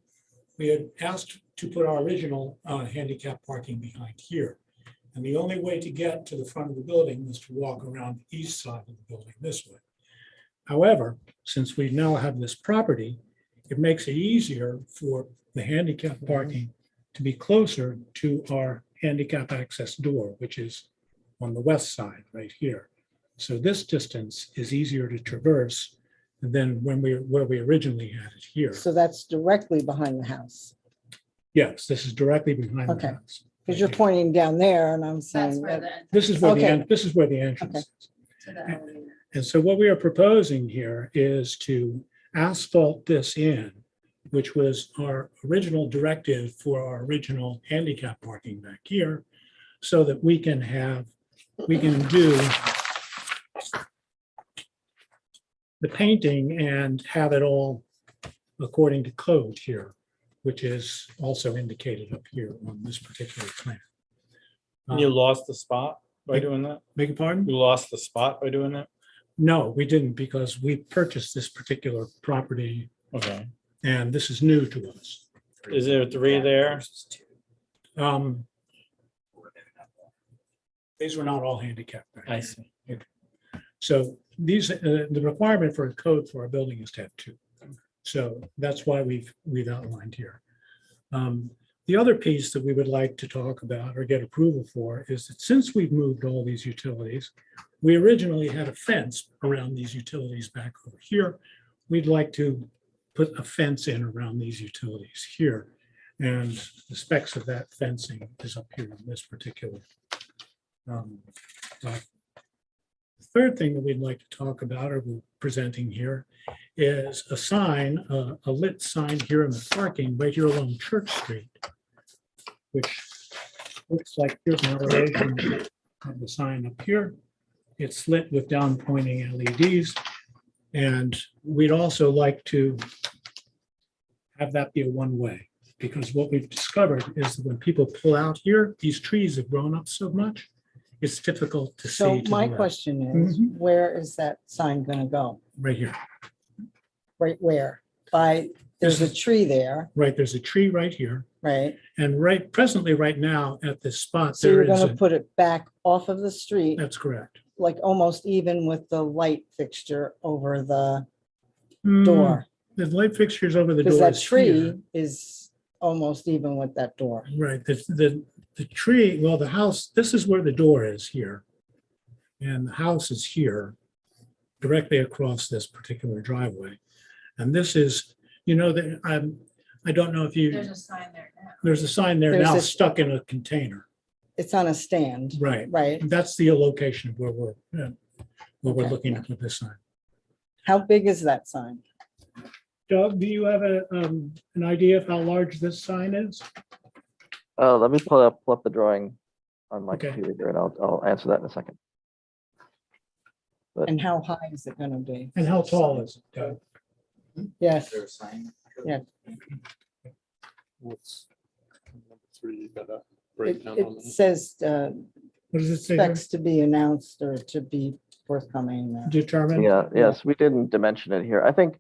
We had asked to put our original handicap parking behind here. And the only way to get to the front of the building was to walk around the east side of the building this way. However, since we now have this property, it makes it easier for the handicap parking to be closer to our handicap access door, which is on the west side right here. So this distance is easier to traverse than where we originally had it here. So that's directly behind the house, Yes, this is directly behind the Okay. house. because you're pointing down there and I'm That's saying where that, the, This is where Okay. this is where the entrance Okay. is. to the elevator. And so what we are proposing here is to asphalt this in, which was our original directive for our original handicap parking back here, so that we can do the painting and have it all according to code here, which is also indicated up here on this particular plan. You lost the spot by doing that? Beg your pardon? You lost the spot by doing that? No, we didn't, because we purchased this particular property Okay. and this is new to us. Is there 3 there? These were not all handicapped. back I here. see. So the requirement for a code for our building is to have 2. So that's why we've outlined here. The other piece that we would like to talk about or get approval for is that since we've moved all these utilities, we originally had a fence around these utilities back over here. We'd like to put a fence in around these utilities here. And the specs of that fencing is up here in this particular. The third thing that we'd like to talk about, or we're presenting here, is a sign, a lit sign here in the parking right here along Church Street, which looks like here's an elevation of the sign up here. It's lit with down pointing LEDs. And we'd also like to have that be a one-way, because what we've discovered is that when people pull out here, these trees have grown up so much, it's difficult to see. so to the my left. question is, where is that sign gonna go? Right here, Right where? There's a tree there, right, there's a tree right here, right? and presently, right now, at this spot, So you're there is, gonna put it back off of the street, that's correct. like almost even with the light fixture over the Hmm, door. The light fixtures over the Because door that is tree here. is almost even with that door. Right, the tree, well, the house, this is where the door is here. And the house is here, directly across this particular driveway. And this is, I don't know if There's a sign there now. there's a sign there There's now a- stuck in a container. It's on a stand, Right, right? that's the location of where we're Okay. looking at with this sign. How big is that sign? Doug, do you have an idea of how large this sign is? Let me pull up the drawing on my Okay. computer here and I'll answer that in a second. And how high is it gonna be? And how tall is it, Doug? Yes, Is there a sign? Yeah. What's number 3, you got a it, breakdown on it that? says, What does it say? here? specs to be announced or to be forthcoming. Determined? Yes, we didn't dimension it here. I think,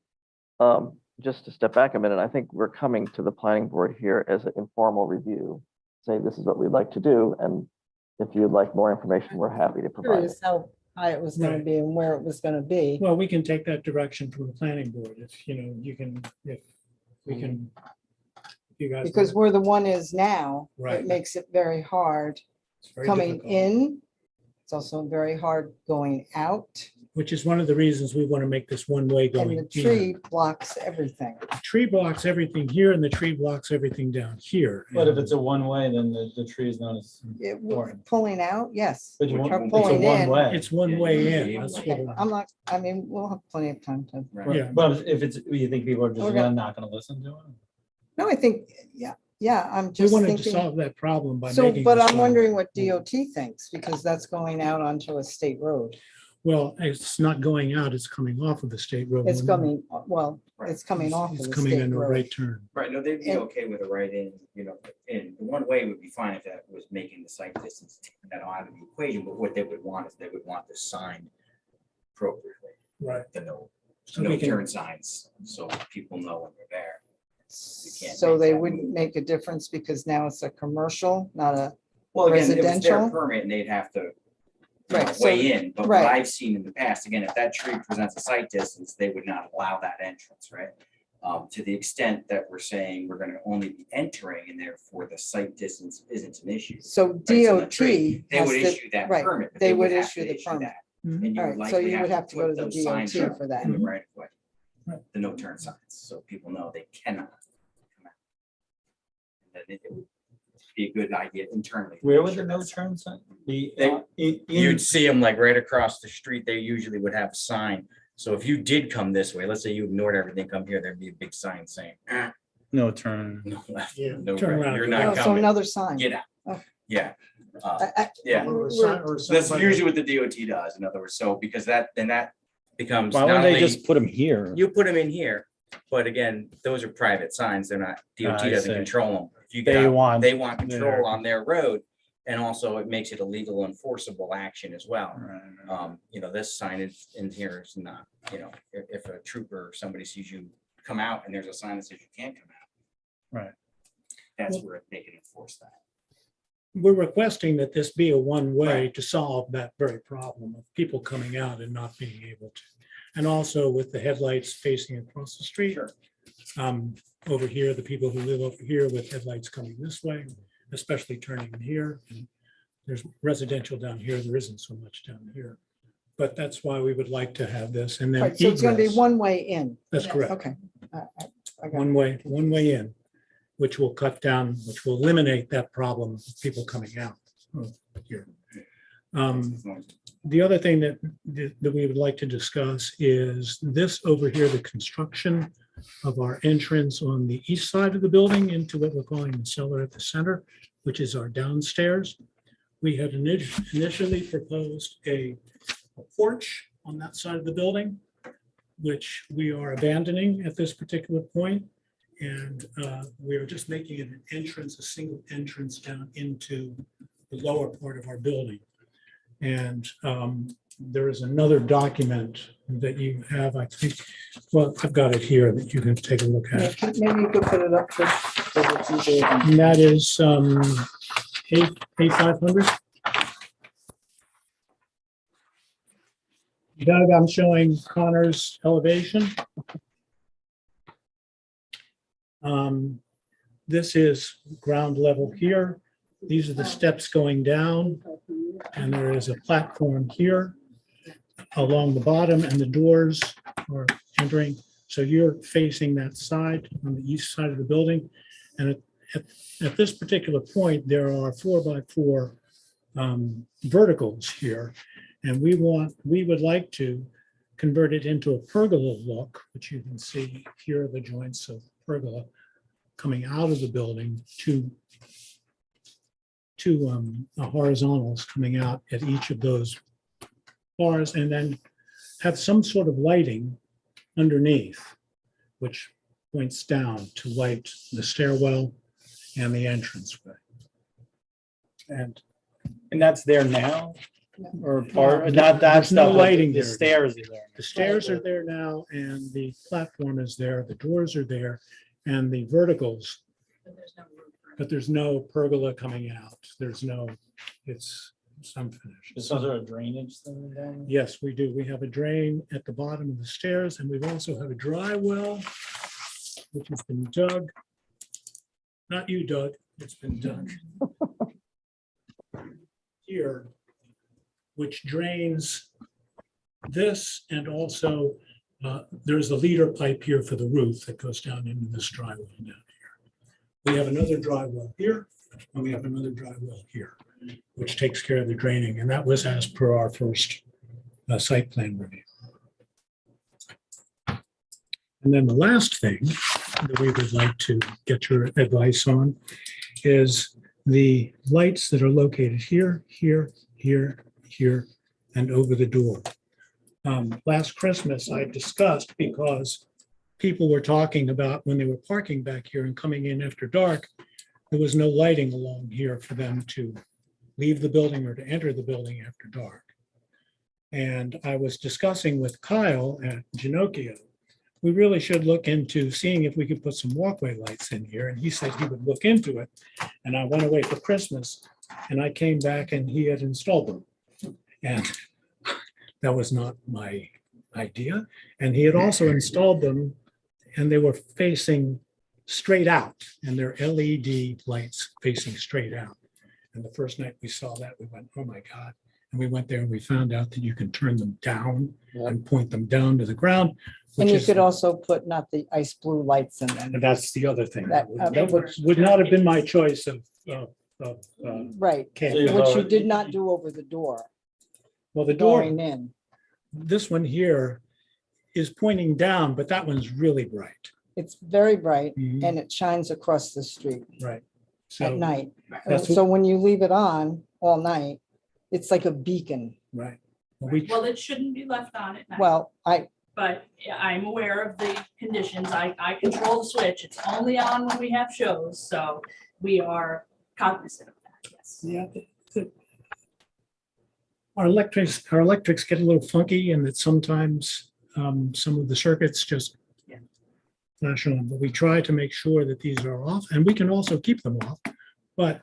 just to step back a minute, I think we're coming to the planning board here as an informal review. Say, this is what we'd like to do, and if you'd like more information, we're happy to provide it. Curious how high it was gonna Right. be and where it was gonna be. Well, we can take that direction from the planning board if, you can, if we can. if You guys. Because where the one is now, Right. it makes it very hard It's very coming difficult. in. It's also very hard going out. which is one of the reasons we want to make this one-way And going. the in. tree blocks everything. The tree blocks everything here and the tree blocks everything down here. But if it's a one-way, then the tree is not as It, important. pulling out, yes. But you Or want- it's a pulling in. one-way. It's one way in. That's Okay, what, I'm not, I mean, we'll have plenty of time to. yeah. But if it's, you think people are just We're gonna- not gonna listen to it? No, I think, yeah, I'm We just wanted to thinking. solve that problem by So, making. but this I'm one- wondering what DOT thinks, because that's going out onto a state road. Well, it's not going out, it's coming off of the state road. It's coming, well, it's coming off of It's the coming state in a road. right turn. Right, no, they'd be And- okay with a right-in, and the one way would be fine if that was making the site distance taking that out of the equation, but what they would want is they would want the sign appropriately, Right. the no So we can- turn signs, so people know when they're there. can't So make they that wouldn't move. make a difference because now it's a commercial, not a, Well, again, it was their Residential? permit and they'd have to Right, so- weigh in, but what right. I've seen in the past, again, if that tree presents a site distance, they would not allow that entrance, right? To the extent that we're saying we're gonna only be entering and therefore the site distance isn't an issue. so Right, so the DOT tree, They has would to, issue that right, permit. but they would have issue to the permit. that, And you All would right, so likely you would have to go put to the those signs DOT up for that. in the right of way. Right. The no turn signs, so people know they cannot come out. That it would be a good idea internally. to Where make would the sure no that's- turn sign be? They- In- You'd see them like right across the street. They usually would have a sign. So if you did come this way, let's say you ignored everything, come here, there'd be a big sign saying, No turn. no left, Yeah, no turn right, around. you're Oh, not so coming, another sign. get out. Oh. Yeah. I- Yeah, Or We're- some- or that's somebody- usually what the DOT does, in other words, so because that becomes Why not wouldn't they only, just put them here? you put them in here, but again, those are private signs, they're not, DOT I doesn't see. control them. If you They got, want. they want control their- on their road, and also it makes it a legal enforceable action as well. Right. This signage in here is not, if a trooper or somebody sees you come out and there's a sign that says you can't come out. Right. That's where they can enforce that. We're requesting that this be a one-way to solve that very problem of people coming out and not being able to. And also with the headlights facing across the street. Sure. Over here, the people who live over here with headlights coming this way, especially turning in here. And there's residential down here, there isn't so much down here. But that's why we would like to have this and then Right, so it's gonna be egress. one way in. That's correct. Okay. I got it. One way in, which will cut down, which will eliminate that problem of people coming out here. The other thing that we would like to discuss is this over here, the construction of our entrance on the east side of the building into what we're calling the cellar at the center, which is our downstairs. We had initially proposed a porch on that side of the building, which we are abandoning at this particular point. And we are just making it an entrance, a single entrance down into the lower part of our building. And there is another document that you have, I think, well, I've got it here that you can take a look Yeah, at. Maybe you could put it up for. And that is A500. Doug, I'm showing Connor's elevation. This is ground level here. These are the steps going down. And there is a platform here along the bottom, and the doors are entering. So you're facing that side on the east side of the building. And at this particular point, there are 4x4 verticals here. And we would like to convert it into a pergola look, which you can see here are the joints of pergola coming out of the building, two horizontals coming out at each of those bars, and then have some sort of lighting underneath, which points down to light the stairwell and the entranceway. And that's there now? Or No, not that there's no stuff, lighting the there. stairs are there. the stairs are there now, and the platform is there, the doors are there, and the verticals, But there's no room for it. but there's no pergola coming out. There's no, it's unfinished. Is there a drainage thing down there? Yes, we do. We have a drain at the bottom of the stairs, and we've also have a dry well, which has been dug. Not you, Doug, it's been dug. Here, which drains this, and also there's a leader pipe here for the roof that goes down into this dry well down here. We have another dry well here, and we have another dry well here, which takes care of the draining, and that was as per our first site plan review. And then the last thing that we would like to get your advice on is the lights that are located here, here, here, here, and over the door. Last Christmas, I discussed because people were talking about when they were parking back here and coming in after dark, there was no lighting along here for them to leave the building or to enter the building after dark. And I was discussing with Kyle at Genocchio, we really should look into seeing if we could put some walkway lights in here. And he said he would look into it. And I went away for Christmas and I came back and he had installed them. And that was not my idea. And he had also installed them and they were facing straight out and they're LED lights facing straight out. And the first night we saw that, we went, oh my God. And we went there and we found out that you can turn them down and point them down to the ground. And you could also put not the ice blue lights in them. And that's the other thing. That, That would not have been my choice of Right, can't. which you did not do over the door Well, the door, going in. this one here is pointing down, but that one's really bright. It's very bright Mhm. and it shines across the street Right. at So, night. that's So when you leave it on all night, it's like a beacon. right. We, Well, it shouldn't be left on at night. Well, But I'm aware of the conditions. I control the switch. It's only on when we have shows, so we are cognizant of that, yes. yeah. Our electrics get a little funky and that sometimes some of the circuits just Yeah. flash on, but we try to make sure that these are off and we can also keep them off. But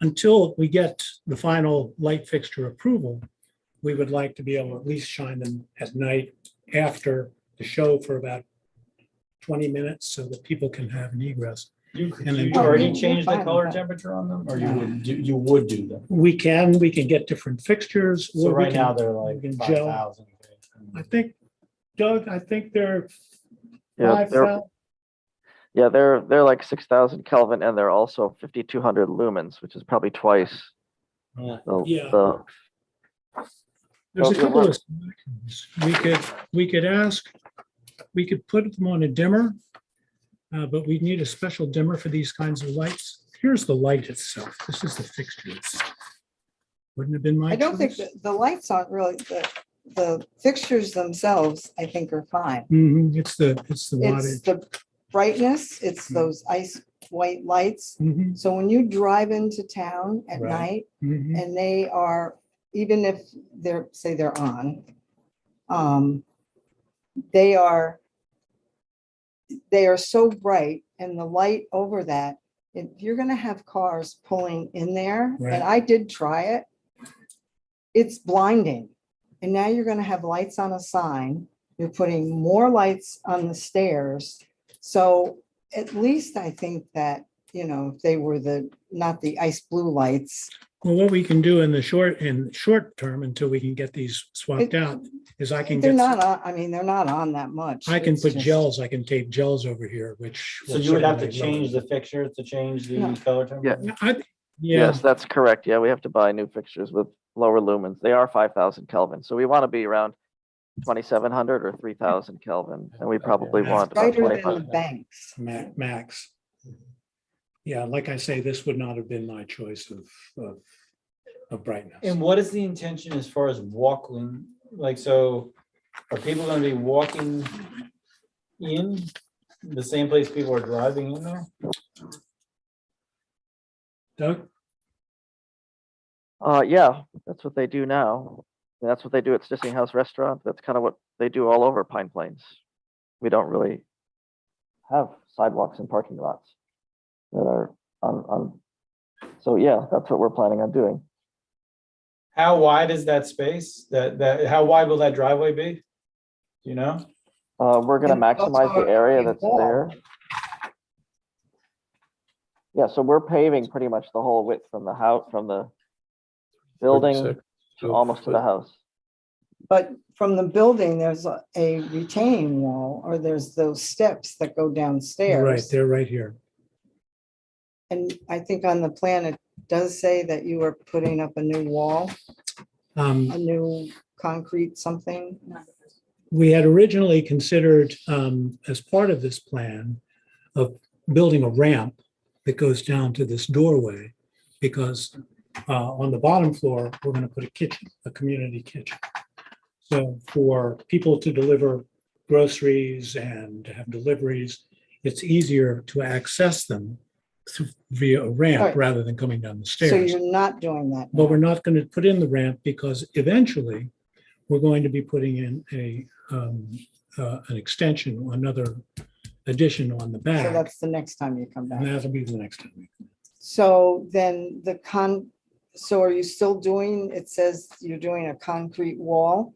until we get the final light fixture approval, we would like to be able to at least shine them at night after the show for about 20 minutes so that people can have an egress. You And then- already You're changed the fine color with that. temperature on them, or you would do them? We can get different fixtures. So or we right now can- they're we like can gel. 5,000. I think, Doug, I think they're Yeah, 5,000. yeah, they're like 6,000 Kelvin and they're also 5,200 lumens, which is probably twice Yeah. Yeah. the There's a Well, couple well, of solutions. We could ask, we could put them on a dimmer, but we need a special dimmer for these kinds of lights. Here's the light itself. This is the fixture. Wouldn't have been my I don't think choice. the lights aren't really, the fixtures themselves, I think are fine. It's the It's wattage. the brightness, it's those ice white lights. Mhm, So when you drive into town at Right. night mhm. and they are, even if they're, say they're on, they are so bright and the light over that, if you're gonna have cars pulling in there, Right. and I did try it, it's blinding. And now you're gonna have lights on a sign, you're putting more lights on the stairs. So at least I think that, if they were not the ice blue lights, Well, what we can do in the short term until we can get these swapped out is I can they're get, not on, I mean, they're not on that much. I can It's put just- gels, I can tape gels over here, which. So will you would have to certainly change lower the fixture to change the No. color temperature? Yeah, Yes, that's correct. Yeah, we have to buy new fixtures with lower lumens. They are 5,000 Kelvin. So we want to be around 2,700 or 3,000 Kelvin. And we probably Okay. want about Brighter than the 25. banks. Max. Yeah, like I say, this would not have been my choice of brightness. And what is the intention as far as walking? Like, so are people gonna be walking in the same place people are driving in there? Doug? Yeah, that's what they do now. That's what they do at Stissing House Restaurant. That's kind of what they do all over Pine Plains. We don't really have sidewalks and parking lots that are on. So yeah, that's what we're planning on doing. How wide is that space? How wide will that driveway be? Do you know? We're gonna And also maximize the area a that's wall. there. Yeah, so we're paving pretty much the whole width from the house, from the building 36. to almost to the house. But from the building, there's a retaining wall, or there's those steps that go downstairs. Right, they're right here. And I think on the plan, it does say that you are putting up a new wall, a new concrete something. We had originally considered, as part of this plan, of building a ramp that goes down to this doorway, because on the bottom floor, we're going to put a kitchen, a community kitchen. So for people to deliver groceries and to have deliveries, it's easier to access them via a ramp Right. rather than coming down the So stairs. you're not doing that. But now. we're not going to put in the ramp because eventually we're going to be putting in an extension, another addition on the So back. that's the next time you come And back. that'll be the next time. So then so are you still doing, it says you're doing a concrete wall?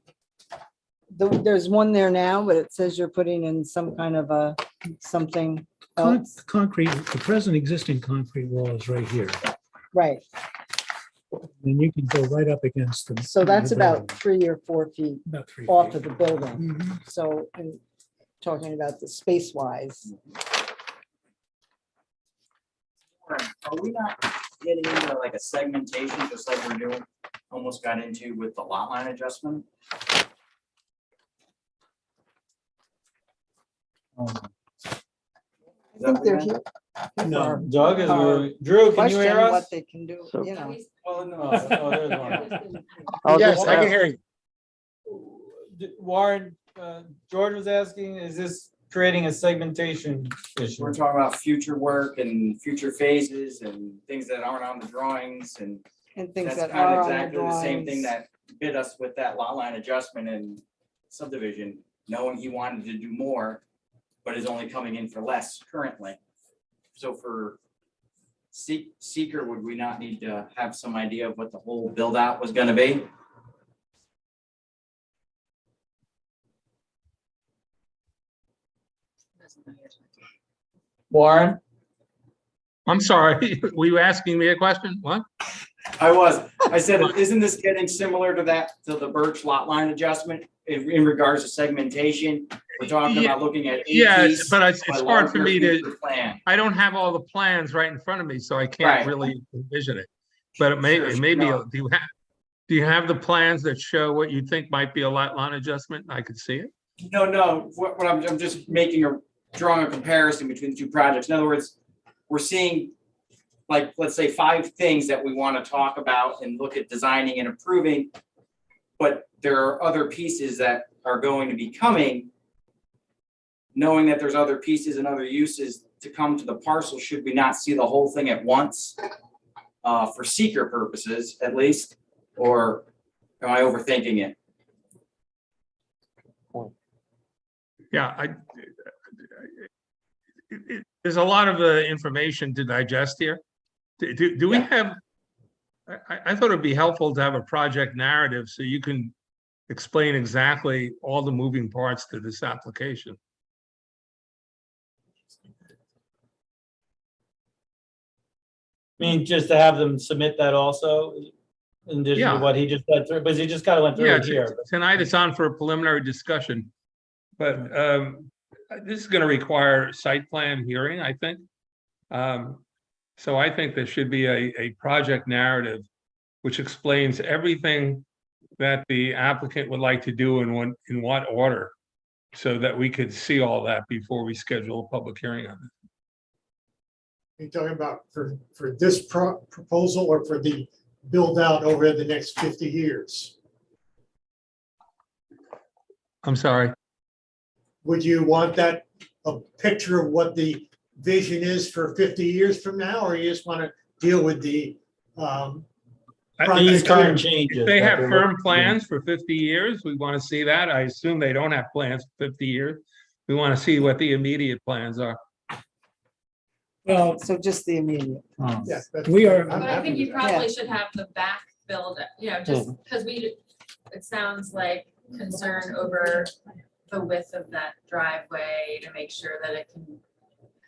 There's one there now, but it says you're putting in some kind of a, something else. Concrete, the present existing concrete wall is right here. Right, And you can go right up against them. so that's about 3 or 4 feet About 3 off feet. of the building. Mhm. So, in talking about the space wise, Are we not getting into like a segmentation, just like we're doing, almost got into with the lot line adjustment? I think they're here. People are Doug, is are Drew, can you hear questioning us? what they can do, So- you know. Oh, no, oh, there's Warren. I'll Yes, just I can ask- hear you. Warren, George was asking, is this creating a segmentation issue? We're talking about future work and future phases and things that aren't on the drawings, and And things that's that kind are of on the exactly the same thing drawings. that bit us with that lot line adjustment and subdivision, knowing he wanted to do more, but is only coming in for less currently. So for seeker, would we not need to have some idea of what the whole build out was gonna be? Warren? I'm sorry, were you asking me a question? What? I said, isn't this getting similar to that, to the Birch lot line adjustment in regards to segmentation? We're talking Yeah, about looking at. a Yeah, piece but it's by hard for larger me to, future Plan. I don't have all the plans right in front of me, so I Right. can't really envision it. But it may be, No. do you have the plans that show what you think might be a lot line adjustment? I could see it. No, what I'm just drawing a comparison between the two projects. In other words, we're seeing, like, let's say 5 things that we want to talk about and look at designing and improving. But there are other pieces that are going to be coming. Knowing that there's other pieces and other uses to come to the parcel, should we not see the whole thing at once? For seeker purposes, at least, or am I overthinking it? Yeah, there's a lot of information to digest here. Do we Yeah. have, I thought it'd be helpful to have a project narrative so you can explain exactly all the moving parts to this application. I mean, just to have them submit that also, in addition Yeah. to what he just went through, because he just kind of went through Yeah, it here. tonight it's on for a preliminary discussion. But this is gonna require site plan hearing, I think. So I think there should be a project narrative which explains everything that the applicant would like to do in what order, so that we could see all that before we schedule a public hearing on it. You're talking about for this proposal or for the build out over the next 50 years? I'm sorry. Would you want that, a picture of what the vision is for 50 years from now, or you just want to deal with the These current If changes. they that have they're firm looking- plans for 50 years, we want to see that. I assume they don't have plans for 50 years. We want to see what the immediate plans are. Well, So just the immediate. Oh. yeah, we are. But I think you probably should have the back build, just because it sounds like concern over the width of that driveway to make sure that it can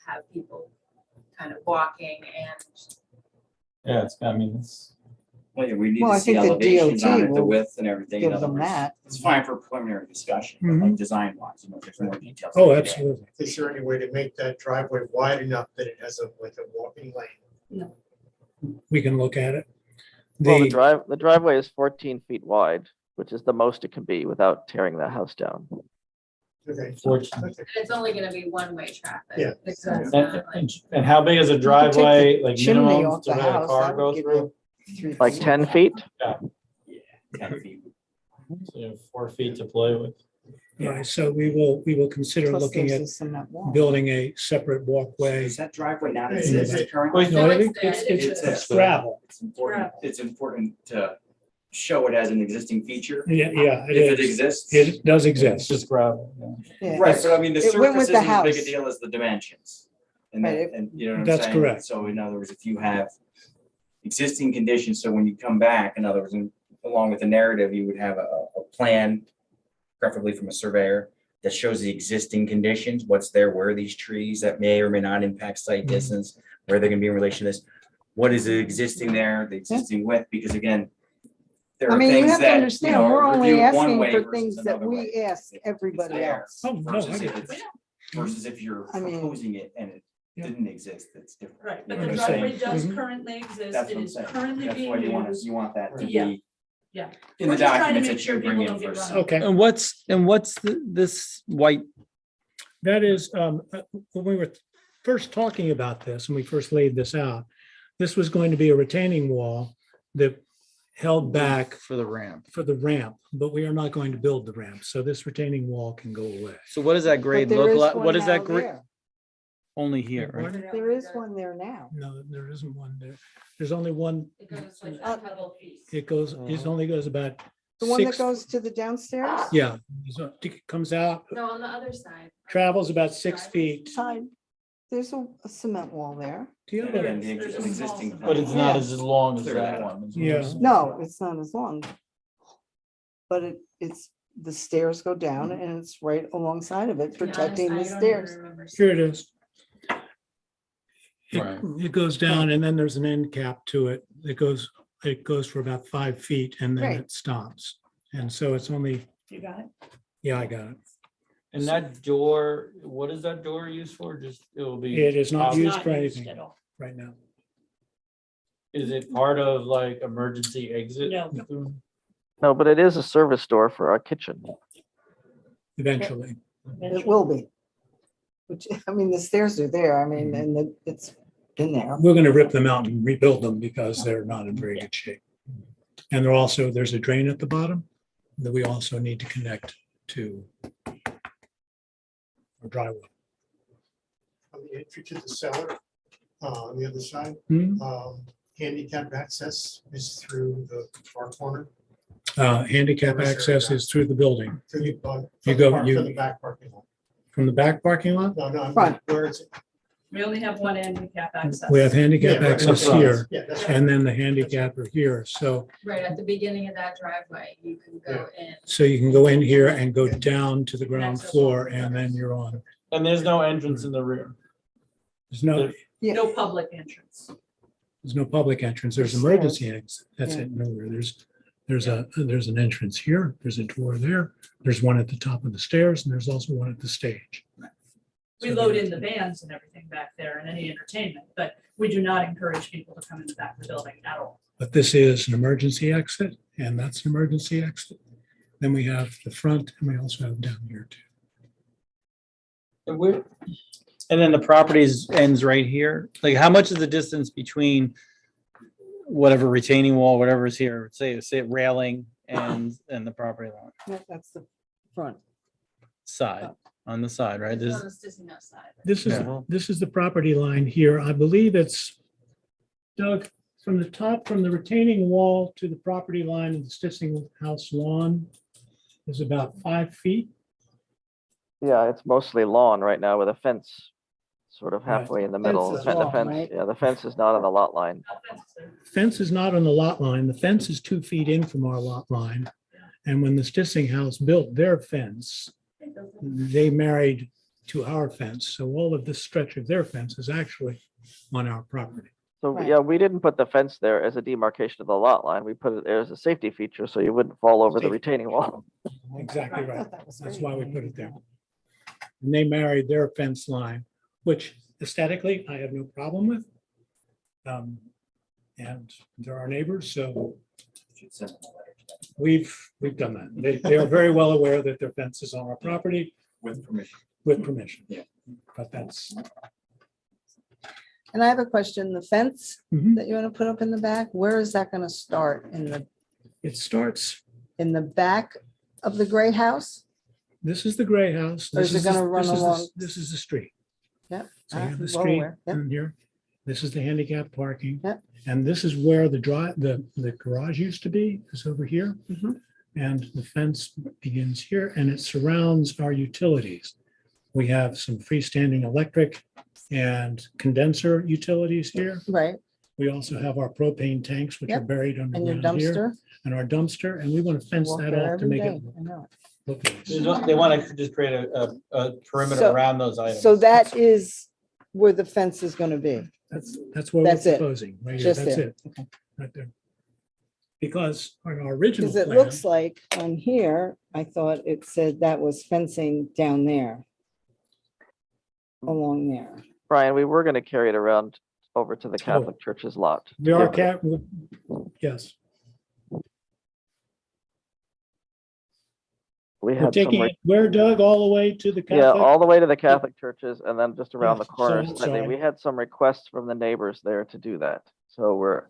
have people kind of walking and Yeah, it's, I mean, it's, Well, yeah, we need Well, to I see think the elevations on DOT it, the will width and everything. In give other them words, that. it's fine for preliminary discussion, but like design wise, you know, there's more details. Oh, needed. absolutely. Is there any way to make that driveway wide enough that it has like a walking lane? We can look at it. Well, The, the driveway is 14 feet wide, which is the most it can be without tearing that house down. Okay. Fortunately. Okay. It's only gonna be one-way traffic. Yeah. So it's And, not like- and how big is a You could take the driveway, like chimney minimum off to the let a house, car that go would give through? you 3 Like feet. 10 feet? Yeah, 10 feet. So you have 4 feet to play with. right, so we will consider Plus looking there's at a cement wall. building a separate walkway. Is that driveway not Is exist it- currently? No, it's it's gravel. It's important to show it as an existing feature. Yeah, yeah, it If it is. exists. It does It's exist. just gravel. Yeah. Yeah, Right, but I mean, the It went surface with isn't the as big a house. deal as the dimensions. And Right, that, and you know what I'm That's saying? correct. So in other words, if you have existing conditions, so when you come back, in other words, along with the narrative, you would have a plan, preferably from a surveyor, that shows the existing conditions, what's there, where are these trees that may or may not impact site distance, where they're gonna be in relation to this. What is the existing there, the existing width, because again, there I are mean, you things have to that, you understand, know, we're only reviewed one asking way for versus things that another we way. ask If it's everybody there else. Oh, no, Versus I if get it's, it. versus if you're I mean- proposing it and it Yeah. didn't exist, it's different. Right, You but know the what I'm saying? driveway does Mhm. currently exist, That's it what I'm is saying. currently That's being why used. you want that to Yeah. be Yeah. in We're the just trying to documents make that sure you bring people in don't get first. run Okay, And what's this white? that is, when we were first talking about this, and we first laid this out, this was going to be a retaining wall that held back For the ramp. for the ramp, but we are not going to build the ramp, so this retaining wall can go away. So what does that But grade there look is like? one What does that now grade? there. Only here, right? Pardon? There is one there now. No, there isn't one there. There's only one. It goes like Uh, a couple feet. It goes, it only goes about The one that 6. goes to the downstairs? Yeah, so it comes out, No, on the other side. travels about 6 feet. Side, there's a cement wall there. The And other- again, the There's a existing. small- But it's not Yeah. as long as Clear that that one. Yeah. No, it's not as long. But it's, the stairs go down and it's right alongside of it, To be honest, protecting I the don't even stairs. remember Here it is. Right. It goes down and then there's an end cap to it. It goes for about 5 feet and then Right. it stops. And so it's only, You got it? yeah, I got it. And that door, what is that door used for? Just, it will be. It is not out- used Not for used anything at all. right now. Is it part of like emergency exit? No. No, but it is a service door for our kitchen. Eventually. It will be. Which, I mean, the stairs are there, I mean, and it's been there. We're going to rip them out and rebuild them because they're not in very good shape. And there's a drain at the bottom that we also need to connect to our driveway. On the entry to the cellar, on the other side, Hmm. handicap access is through the far corner. Handicap access is through the building. Through the, You from go- the park- you- from the back parking lot. From the back parking lot, No, I mean, Front. where is it? We only have one handicap access. we have handicap Yeah, right, access right. here Yeah, that's right. and then the handicap are here. So, Right at the beginning of that driveway, you can go in. so you can go in here and go down to the ground floor and then you're on. And there's no entrance in the rear. There's no, No public entrance. there's no public entrance. There's emergency exit. That's it. Nowhere. There's an entrance here. There's a door there. There's one at the top of the stairs and there's also one at the stage. We load in the bands and everything back there and any entertainment, but we do not encourage people to come in the back of the building at all. But this is an emergency exit and that's an emergency exit. Then we have the front and we also have down here too. And then the properties ends right here. Like how much is the distance between whatever retaining wall, whatever is here, say railing and the property line That's the front. side, on the side, right? It's This, on the Sissy Nut side. This is the property line here. I believe it's, Doug, from the top, from the retaining wall to the property line of the Stissing House lawn is about 5 feet. Yeah, it's mostly lawn right now with a fence sort of Right. halfway in the Fence middle. is The lawn, fence, right? yeah, the fence is not on the lot line. Fence is not on the lot line. The fence is 2 feet in from our lot line. And when the Stissing House built their fence, they married to our fence. So all of this stretch of their fence is actually on our property. So, Right. yeah, we didn't put the fence there as a demarcation of the lot line. We put it there as a safety feature, so you wouldn't fall over the Safety. retaining wall. Exactly I right. thought that was That's great. why we put it there. And they married their fence line, which aesthetically I have no problem with. And they're our neighbors, so Should send them a letter to them we've done that. They are very well aware that their fence is on our property with permission. with permission. Yeah. But that's, And I have a question, the fence Mhm. that you want to put up in the back, where is that going to start? it starts, In the back of the gray house? this is the gray house. Or is this it gonna the- run this is the- along- This is the street. Yep. So you have the Well street aware, yep. in here. This is the handicap parking. Yep. And this is where the garage used to be, is over here. Mhm. And the fence begins here and it surrounds our utilities. We have some freestanding electric and condenser utilities here. Right, We also have our propane tanks, which are Yep. buried and your underground here. dumpster? And our dumpster, and we want to fence Walk that there off to every make it day, I know it. look They nice. want to just create a perimeter So- around those items. So that is where the fence is going to be. That's what we're That's it. proposing, right here, Just that's there. it. Right there. Because on our original Because it plan, looks like on here, I thought it said that was fencing down there. Along there. Brian, we were gonna carry it around over to the Oh. Catholic Church's lot. we are, Yeah. yes, We we're had some, taking it, where Doug, all the way to the yeah, Catholic? all the way to the Catholic churches and then just around the Yes, corner so- slightly. so I- We had some requests from the neighbors there to do that. So we're,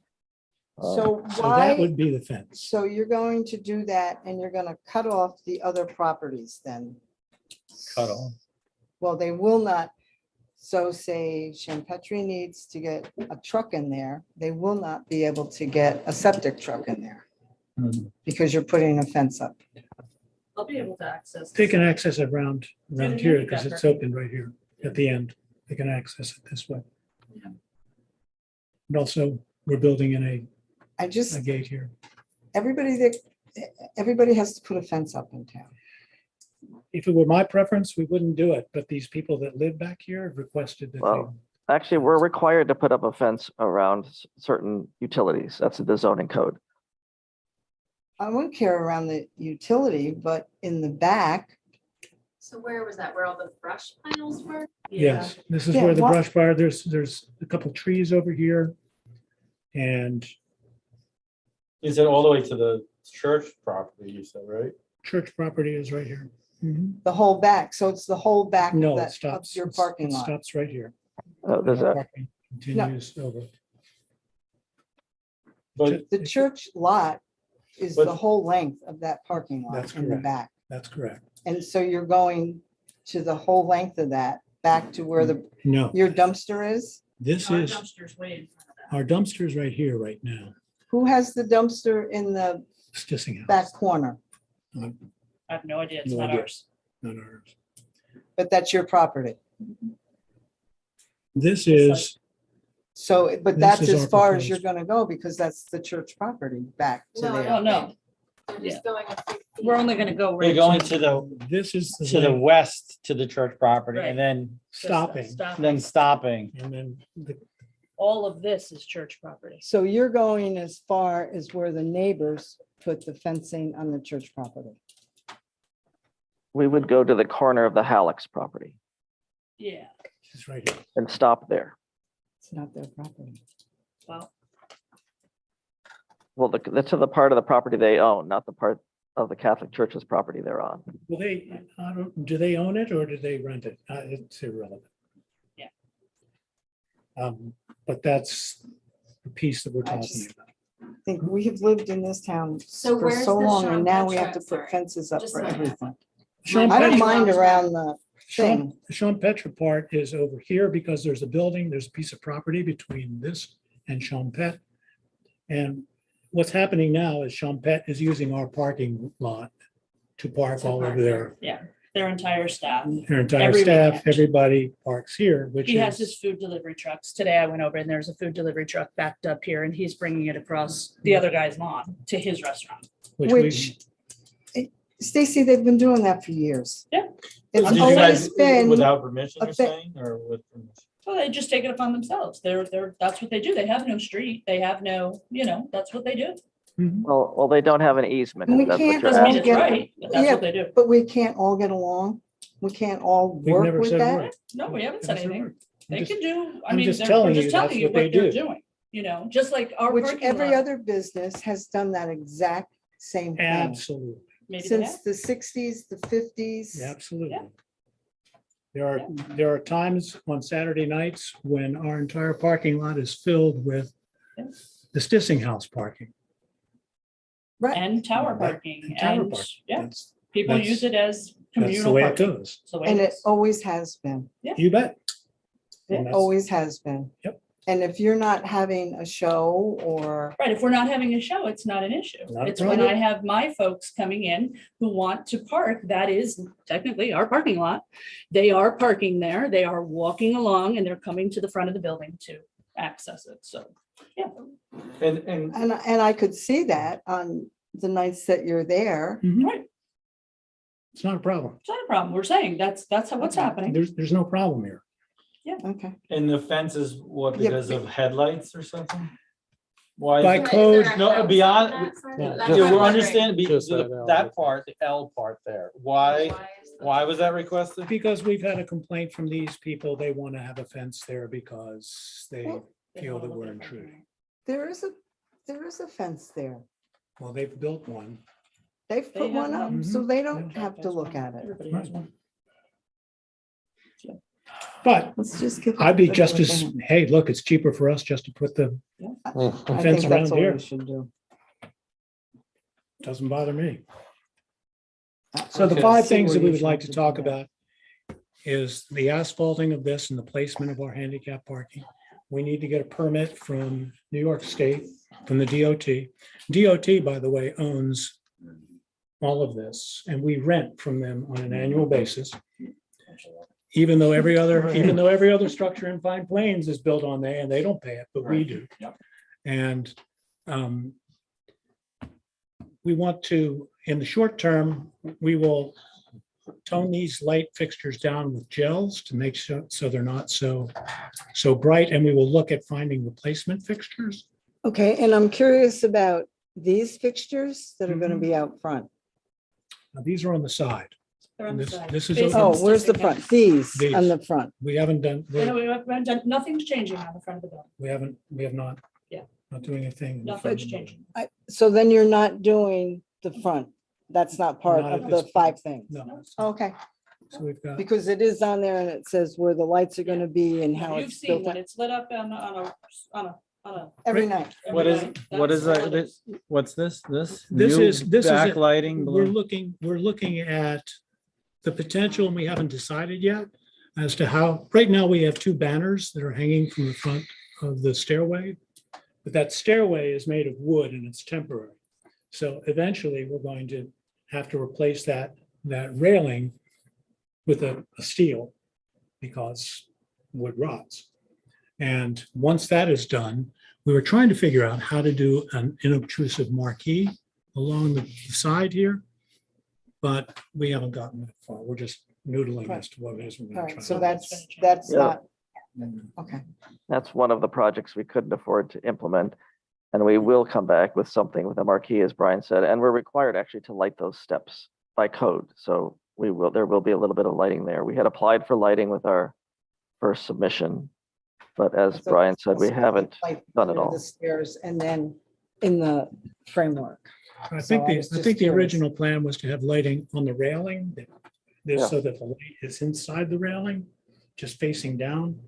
So So that why, would be the fence. so you're going to do that and you're going to cut off the other properties then? Cut off. Well, they will not. So say Champetri needs to get a truck in there, they will not be able to get a septic truck in there Mhm. because you're putting a fence up. I'll be able to access. They can access it around the here because handicap it's parking. open right here at the end. They can access it this way. Yeah. And also, we're building in I a just, gate here. everybody has to put a fence up in town. If it were my preference, we wouldn't do it, but these people that live back here have requested that they. Well, actually, we're required to put up a fence around certain utilities. That's the zoning code. I wouldn't care around the utility, but in the back, So where was that? Where all the brush piles were? Yes, this is Yeah, where the what- brush fire, there's a couple trees over here. And Is it all the way to the church property, you said, right? church property is right here. Mhm. the whole back, so it's the whole back of No, it that, of stops. your it's- parking it lot. Stops right here. There's Our a, parking Continues over. But The church lot is But- the whole length of that parking lot That's in the correct. back. That's correct. And so you're going to the whole length of that, back to where No, your dumpster is? this Our is, dumpster's way in front of that. our dumpster's right here right now. Who has the dumpster in the Stissing House. back corner? I have no idea. It's No not idea. ours. Not ours. But that's your property. This is, So, but This that's is as our far as you're proposed. gonna go because that's the church property back to No, there. Oh, no. They're just going a few feet. We're only gonna go. you're right going to- to the, this is to the length west to the church property and Right. then, stopping. then stopping. And then All of this is church property. So you're going as far as where the neighbors put the fencing on the church property. we would go to the corner of the Halleck's property Yeah, It's right here. and stop there. It's not their property. well, Well, that's to the part of the property they own, not the part of the Catholic Church's property they're on. Well, do they own it or do they rent it? It's irrelevant. Yeah. But that's the piece that we're I talking just- about. I think we have lived in this town So for where's so the long and now we have to Champetre? put Sorry, fences up just for so I know. everything. Sean I don't Petty- mind around the thing. Sean Petra part is over here because there's a building, there's a piece of property between this and Sean Pet. And what's happening now is Sean Pet is using our parking lot to park all over there. yeah, their entire staff. Their entire Every staff, weekend. everybody parks here, which He has his is, food delivery trucks. Today I went over and there's a food delivery truck backed up here and he's bringing it across the other guy's lawn to his restaurant. which Which, Stacy, they've been doing that for years. Yeah. It's Did you always guys, been, without permission, a you're thi- saying, or with permission? Well, they just take it upon themselves. That's what they do. They have no street. They have no, that's what they do. Well, they don't have an easement. We if that's what can't you're Doesn't mean all it's asking. get- right, but that's Yeah, what they do. But we can't all get along. We can't all We've work never with said a that. word. No, we haven't said Never said a anything. word. They I'm can do, I I'm mean, just we're telling just you telling that's you what they what they're do. doing, just like our Which parking every lot. other business has done that exact same thing. Absolutely, Maybe they Since have. the sixties, the fifties. absolutely. Yeah. There are times on Saturday nights when our entire parking lot is filled with Yeah. the Stissing House parking. Right. And tower parking, and tower and, parking. yeah, That's- people that's- use it as That's the communal way it parking. goes. It's the way And it it is. always has been. You bet. Yeah. And that's- Always has been. Yep. And if you're not having a show or, Right, if we're not having a show, it's not an issue. Not a It's when problem. I have my folks coming in who want to park, that is technically our parking lot. They are parking there, they are walking along and they're coming to the front of the building to access it, so, yeah. and I could see that on the nights that you're there. Right, It's not a problem. it's not a problem, we're saying that's what's happening. There's no problem here. Okay. And the fence is what, Yeah. because of headlights or something? Why? By is it- code, No, beyond, No, yeah, we're understanding, Just that L. that part, the L part there. Why was that requested? because we've had a complaint from these people, they want to have a fence there because they feel that we're intruding. There is a fence there. Well, they've built one. They've They put have one up, one. so they don't Yeah. have to look at it. Everybody has one. But Let's just give. I'd be it just what as, they want. hey, look, it's cheaper for us just to put the I fence think around that's what here. we should do. Doesn't bother me. So the Okay. five See things where that we you would like to should talk do that. about is the asphalting of this and the placement of our handicap parking. We need to get a permit from New York State, from the DOT. DOT, by the way, owns all of this, and we rent from them on an annual basis. Even though every other structure in Pine Plains is built on there, and they don't pay it, but we do. Yep. And we want to, in the short term, we will tone these light fixtures down with gels to make sure, so they're not so bright, and we will look at finding replacement fixtures. Okay, and I'm curious about these fixtures that are gonna be out front. Now, these are on the side. They're on the This- side. this is Facing a- Oh, where's the Stissing front? House. These on These. the front. We haven't done, No, we haven't done, nothing's changing on the front of the building, we have not. Yeah. Not doing anything. in the front of nothing's the building. changing. So then you're not doing the front. That's not part Not at of this the five things. No. Okay, So we've got, because it is on there and it says where the lights are gonna be and how You've it's seen built when up it's lit up on a. every night. What is, what is That's all it that? is. What's this? This? This New is it. Backlighting. We're below? looking at the potential, and we haven't decided yet as to how, right now we have two banners that are hanging from the front of the stairway. But that stairway is made of wood and it's temporary. So eventually we're going to have to replace that railing with a steel because wood rots. And once that is done, we were trying to figure out how to do an inobtrusive marquee along the side here. But we haven't gotten that far. We're just noodling as to what it is. we're All gonna right, try. so that's Yeah. not, okay. That's one of the projects we couldn't afford to implement. And we will come back with something with a marquee, as Brian said, and we're required actually to light those steps by code. So there will be a little bit of lighting there. We had applied for lighting with our first submission. But as So Brian it's said, we supposed to be haven't like done it under all. The stairs and then in the framework. I So think I was I just think the curious. original plan was to have lighting on the railing. This Yeah. so that the light is inside the railing, just facing down.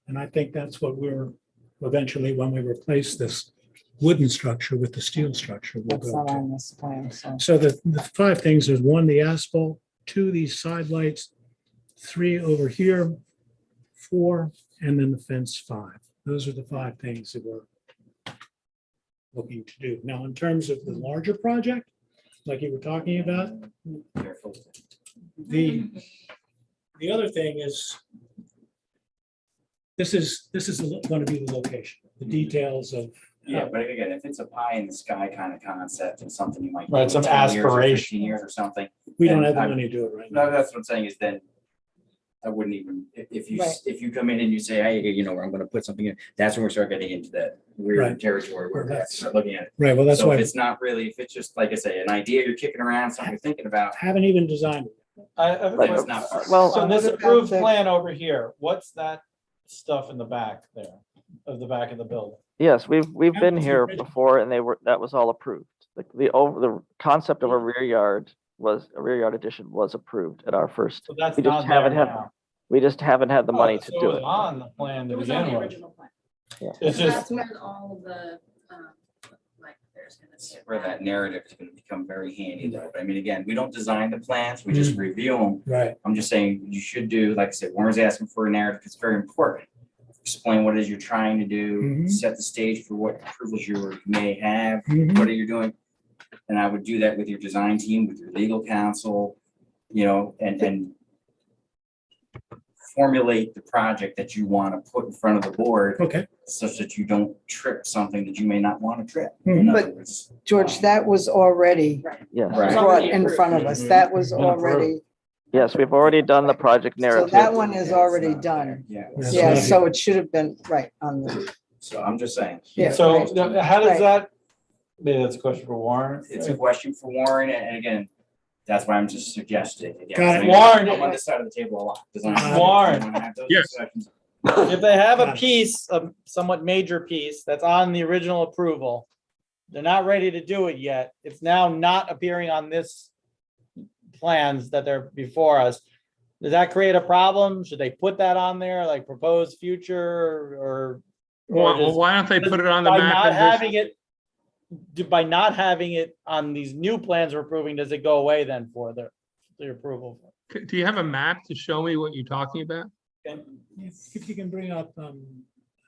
And I think that's what we're eventually, when we replace this wooden structure with the steel structure, we'll That's go not to. on this plan, so. So the five things is one, the asphalt, two, these side lights, three over here, four, and then the fence, five. Those are the five things that we're looking to do. Now, in terms of the larger project, like you were talking about, the other thing is this is going to be the location, the details of. Yeah, but again, if it's a pie in the sky kind of concept and something you might. do Right, in some 10 years or 15 aspiration. Years or something. We don't then have the I'm- money to do it right now. No, that's what I'm saying is then I wouldn't even, if you, Right. if you come in and you say, hey, you know, I'm gonna put something in, that's when we start getting into that weird Right. territory where we have to start looking at it. Right, well, that's So why if I it's not really, if it's just, like I say, an idea you're kicking around, something you're thinking about, haven't even designed it. I have a then question. it's not. part of it. Well, So this what about approved the- plan over here, what's that stuff in the back there, of the back of the building? yes, we've That been was the here original. before and that was all approved. The concept of a rear yard addition was approved at our first. So that's We just not there haven't had, now. we just haven't had the money to So do was it. on the plan to It was on begin the with. original plan. It's So just, that's when all of the, like, there's gonna be. Where that narrative is gonna become very handy though. I mean, again, we don't design the plans, we just review them. Right. I'm just saying you should do, like I said, Warren's asking for a narrative, it's very important. Explain what it is you're trying to do, Mhm. set the stage for what approvals you may have, Mhm. what are you doing? And I would do that with your design team, with your legal counsel, you know, and formulate the project that you want to put in front of the board Okay. such that you don't trip something that you may not want to trip. Mhm. In other But, words, George, that was already Yes, Right. brought in front of us. That was Been approved. already, yes, we've already done the project so narrative. that one is already done. Yeah, That's Yeah, not so it should have been right on the, so I'm just saying. Yeah. so right. how does Right. that, maybe that's a question for Warren. It's a question for Warren, and again, that's why I'm just suggesting. Again, Got it. I mean, Warren- I'm on this side of the table a lot. Design- Warren. I wanna have those Yes. discussions. If they have a Got it. piece, a somewhat major piece, that's on the original approval, they're not ready to do it yet, it's now not appearing on this plans that they're before us. Does that create a problem? Should they put that on there, like proposed future, or? Well, does- why don't they put it on the By map? not and just- having it, by not having it on these new plans we're approving, does it go away then for the approval? Do you have a map to show me what you're talking about? If you can bring up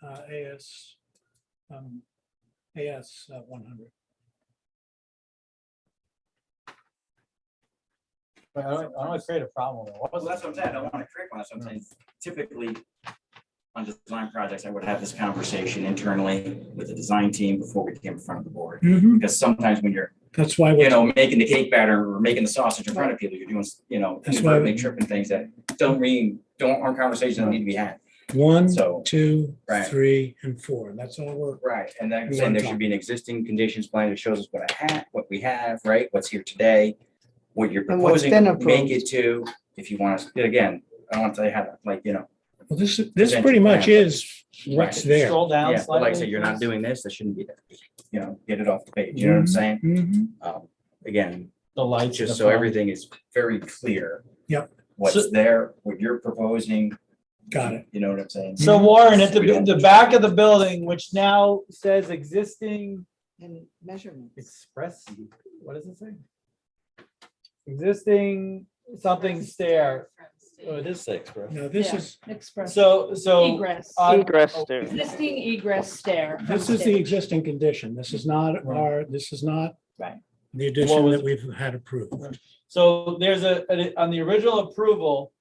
AS 100. I don't want to create a problem. What Well, was that's what I'm saying. I don't want to create one. That's what I'm saying. Typically, on design projects, I would have this conversation internally with the design team before we came in front of the board. Mhm. Because sometimes when you're, That's why, you know, making the cake batter or making the sausage in front of people, you're doing, you know, That's why inadvertently tripping things that aren't conversations that need to be had. 1, So- 2, Right. 3, and 4. That's all we're. Right, and then We saying wanna there should be an existing conditions plan that shows us what we have, right, what's here today, what you're And what's proposing, been to make approved. it to, if you want to, again, I don't want to tell you how to, like, you know. Well, this Present pretty your much plan. is what's Right. there. Scroll down Yeah, but like I slightly. said, you're not please. doing this, that shouldn't be there, you know, get it off the page, you know what I'm saying? Mhm. Again, The lights. in just the so front. everything is very clear. Yep. So- What's there, what you're proposing, Got it. you know what I'm saying? So Warren, at So we don't- the back of the building, which now says existing and measurements. express, what does it say? Existing something stair. Oh, it is say express. Now, this Yeah. is, Express. So, Egress. Egress oh, stairs. Existing egress stair. from this is the stage. existing condition. This is not Right. this is not Right. the What addition was- that we've had approved. So there's on the original approval,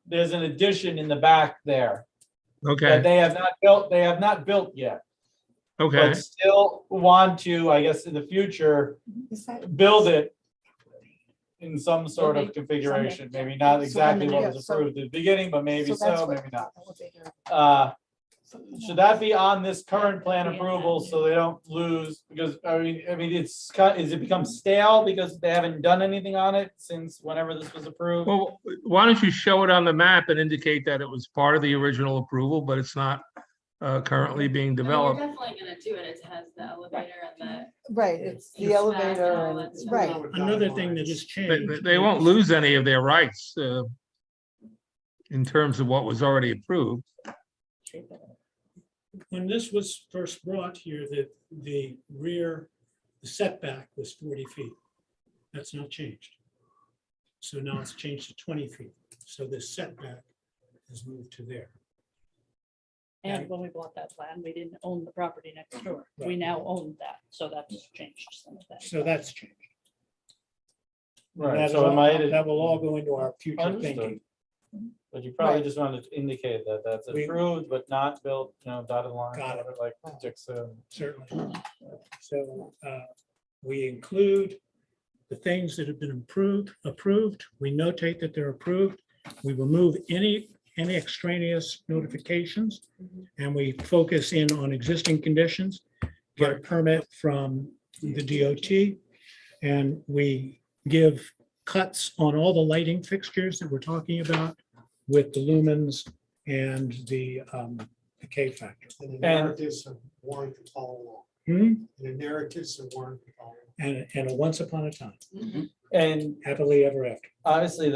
there's an addition in the back there that Okay, they have not built yet. okay. But still want to, I guess, in the future, Is that- build it in some sort of Someday. configuration, maybe not exactly what was yeah, so- approved at the beginning, but maybe So that's so, what- maybe not. elevator. Should that be on this current plan approval so they don't lose, because, I mean, is it become stale because they haven't done anything on it since whenever this was approved? Well, why don't you show it on the map and indicate that it was part of the original approval, but it's not currently being I mean, developed? We're definitely gonna do it. It has the elevator and Right, it's the It's elevator fast and all and, that stuff. right. Another thing that has They, changed. they won't lose any of their rights in terms of what was already approved. When this was first brought here, the rear setback was 40 feet. That's not changed. So now it's changed to 20 feet. So the setback has moved to there. And when we bought that land, we didn't own the property next door. We now own that, so that's changed some of that. So that's changed. Right, That so is it all- might. that will all go into our future Understood. thinking. But you probably Right. just wanted to indicate that that's We- approved but not built, dotted line, Got it. whatever, like Dick said. Certainly. So we include the things that have been approved. We notate that they're approved. We remove any extraneous notifications, and we focus in on existing conditions, get a permit from the DOT, and we give cuts on all the lighting fixtures that we're talking about with the lumens and the K factor. And the narratives of warrant to follow along. Hmm? And the narratives of warrant to follow along. And a once upon a time, And happily ever after. obviously